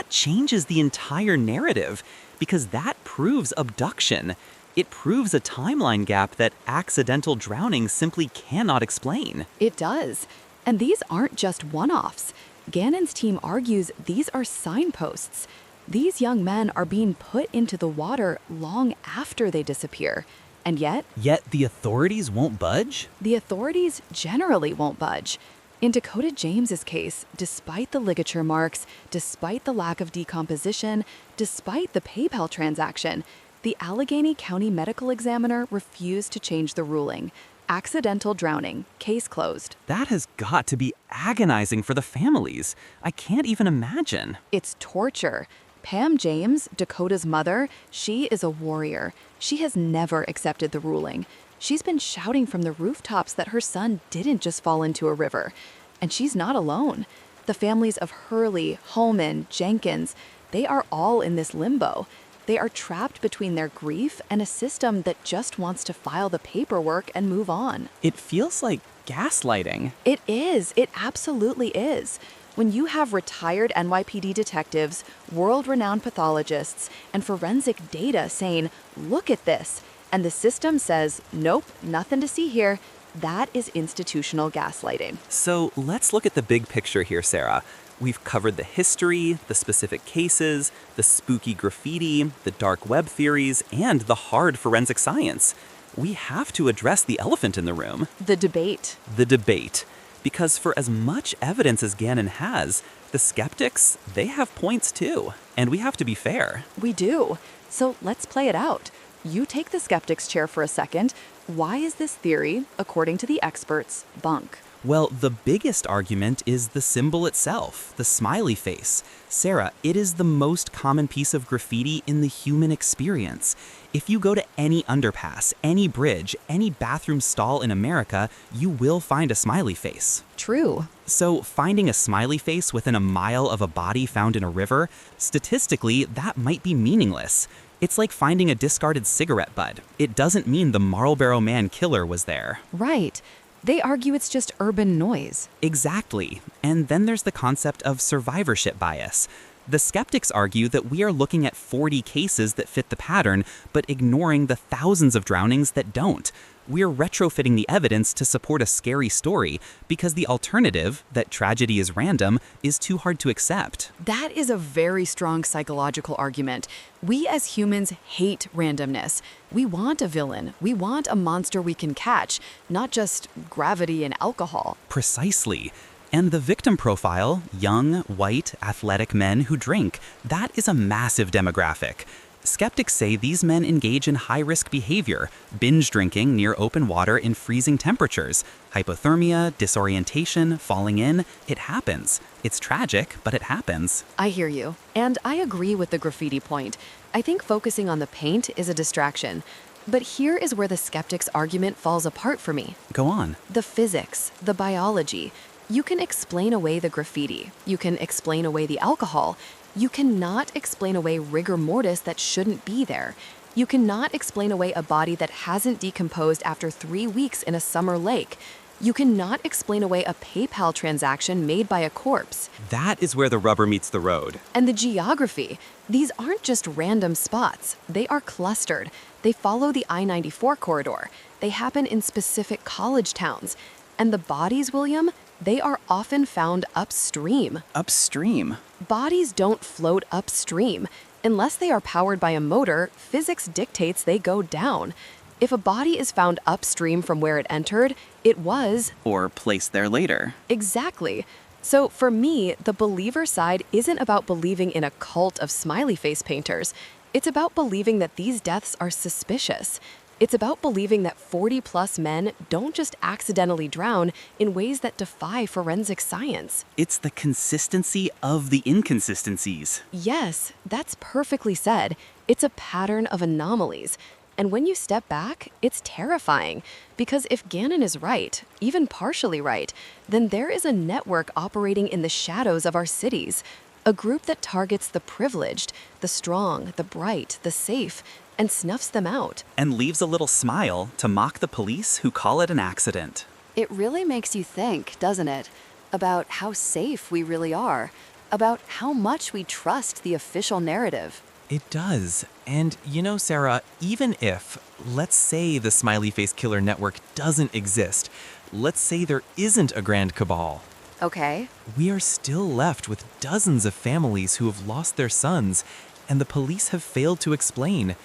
changes the entire narrative, because that proves abduction. It proves a timeline gap that accidental drowning simply cannot explain. It does. And these aren't just one-offs. Gannon's team argues these are signposts. These young men are being put into the water long after they disappear. And yet, The authorities won't budge? the authorities generally won't budge. In Dakota James's case, despite the ligature marks, despite the lack of decomposition, despite the PayPal transaction, the Allegheny County Medical Examiner refused to change the ruling. Accidental drowning, case closed. That has got to be agonizing for the families. I can't even imagine. It's torture. Pam James, Dakota's mother, she is a warrior. She has never accepted the ruling. She's been shouting from the rooftops that her son didn't just fall into a river. And she's not alone. The families of Hurley, Holman, Jenkins, they are all in this limbo. They are trapped between their grief and a system that just wants to file the paperwork and move on. It feels like gaslighting. It is. It absolutely is. When you have retired NYPD detectives, world-renowned pathologists, and forensic data saying, look at this, and the system says, nope, nothing to see here, that is institutional gaslighting. So let's look at the big picture here, Sarah. We've covered the history, the specific cases, the spooky graffiti, the dark web theories, and the hard forensic science. We have to address the elephant in the room. The debate. The debate. Because for as much evidence as Gannon has, the skeptics, they have points too. And we have to be fair. We do. So let's play it out. You take the skeptic's chair for a second. Why is this theory, according to the experts, bunk? Well, the biggest argument is the symbol itself, the smiley face. Sarah, it is the most common piece of graffiti in the human experience. If you go to any underpass, any bridge, any bathroom stall in America, you will find a smiley face. True. So finding a smiley face within a mile of a body found in a river, statistically, that might be meaningless. It's like finding a discarded cigarette butt. It doesn't mean the Marlboro Man killer was there. Right. They argue it's just urban noise. Exactly. And then there's the concept of survivorship bias. The skeptics argue that we are looking at 40 cases that fit the pattern, but ignoring the thousands of drownings that don't. We're retrofitting the evidence to support a scary story because the alternative, that tragedy is random, is too hard to accept. That is a very strong psychological argument. We as humans hate randomness. We want a villain. We want a monster we can catch, not just gravity and alcohol. Precisely. And the victim profile, young, white, athletic men who drink, that is a massive demographic. Skeptics say these men engage in high-risk behavior, binge drinking near open water in freezing temperatures, hypothermia, disorientation, falling in. It happens. It's tragic, but it happens. I hear you. And I agree with the graffiti point. I think focusing on the paint is a distraction. But here is where the skeptic's argument falls apart for me. Go on. The physics, the biology. You can explain away the graffiti. You can explain away the alcohol. You cannot explain away rigor mortis that shouldn't be there. You cannot explain away a body that hasn't decomposed after 3 weeks in a summer lake. You cannot explain away a PayPal transaction made by a corpse. That is where the rubber meets the road. And the geography. These aren't just random spots. They are clustered. They follow the I-94 corridor. They happen in specific college towns. And the bodies, William, they are often found upstream. Upstream? Bodies don't float upstream. Unless they are powered by a motor, physics dictates they go down. If a body is found upstream from where it entered, it was... Or placed there later. Exactly. So for me, the believer side isn't about believing in a cult of smiley face painters. It's about believing that these deaths are suspicious. It's about believing that 40-plus men don't just accidentally drown in ways that defy forensic science. It's the consistency of the inconsistencies. Yes, that's perfectly said. It's a pattern of anomalies. And when you step back, it's terrifying. Because if Gannon is right, even partially right, then there is a network operating in the shadows of our cities. A group that targets the privileged, the strong, the bright, the safe, and snuffs them out. And leaves a little smile to mock the police who call it an accident. It really makes you think, doesn't it? About how safe we really are. About how much we trust the official narrative. It does. And you know, Sarah, even if, let's say the Smiley Face Killer Network doesn't exist, let's say there isn't a grand cabal, Okay. we are still left with dozens of families who have lost their sons, and the police have failed to explain.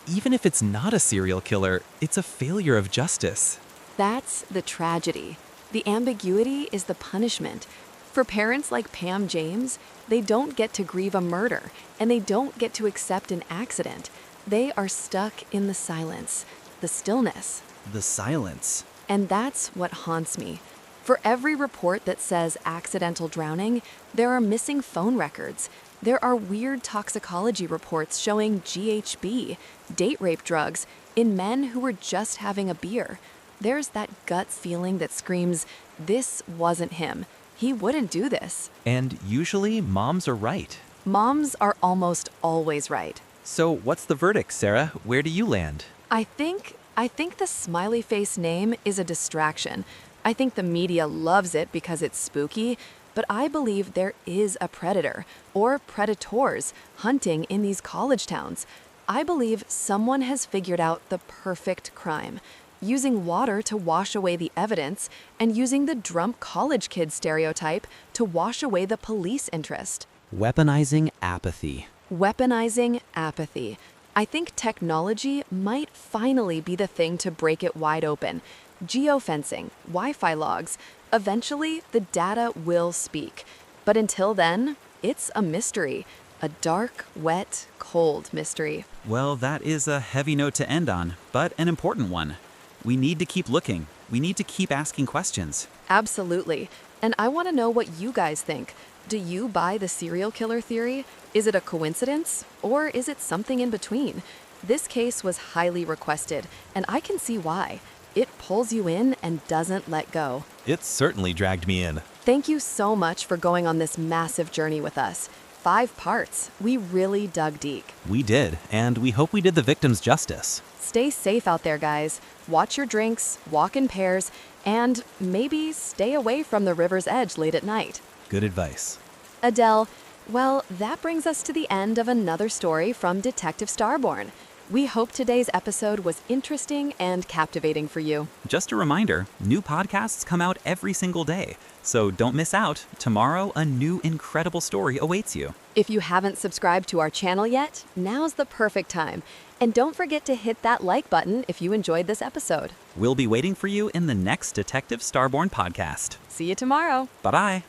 Even if it's not a serial killer, it's a failure of justice. That's the tragedy. The ambiguity is the punishment. For parents like Pam James, they don't get to grieve a murder, and they don't get to accept an accident. They are stuck in the silence, the stillness. The silence. And that's what haunts me. For every report that says accidental drowning, there are missing phone records. There are weird toxicology reports showing GHB, date rape drugs, in men who were just having a beer. There's that gut feeling that screams, this wasn't him. He wouldn't do this. And usually, moms are right. Moms are almost always right. So what's the verdict, Sarah? Where do you land? I think the smiley face name is a distraction. I think the media loves it because it's spooky, but I believe there is a predator, or predators, hunting in these college towns. I believe someone has figured out the perfect crime, using water to wash away the evidence and using the drunk college kid stereotype to wash away the police interest. Weaponizing apathy. Weaponizing apathy. I think technology might finally be the thing to break it wide open. Geofencing, Wi-Fi logs. Eventually, the data will speak. But until then, it's a mystery. A dark, wet, cold mystery. Well, that is a heavy note to end on, but an important one. We need to keep looking. We need to keep asking questions. Absolutely. And I want to know what you guys think. Do you buy the serial killer theory? Is it a coincidence? Or is it something in between? This case was highly requested, and I can see why. It pulls you in and doesn't let go. It certainly dragged me in. Thank you so much for going on this massive journey with us. 5 parts. We really dug deep. We did, and we hope we did the victims justice. Stay safe out there, guys. Watch your drinks, walk in pairs, and maybe stay away from the river's edge late at night. Good advice. Adele, well, that brings us to the end of another story from Detective STARBORN. We hope today's episode was interesting and captivating for you. Just a reminder, new podcasts come out every single day. So don't miss out. Tomorrow, a new incredible story awaits you. If you haven't subscribed to our channel yet, now's the perfect time. And don't forget to hit that like button if you enjoyed this episode. We'll be waiting for you in the next Detective STARBORN podcast. See you tomorrow. Bye-bye.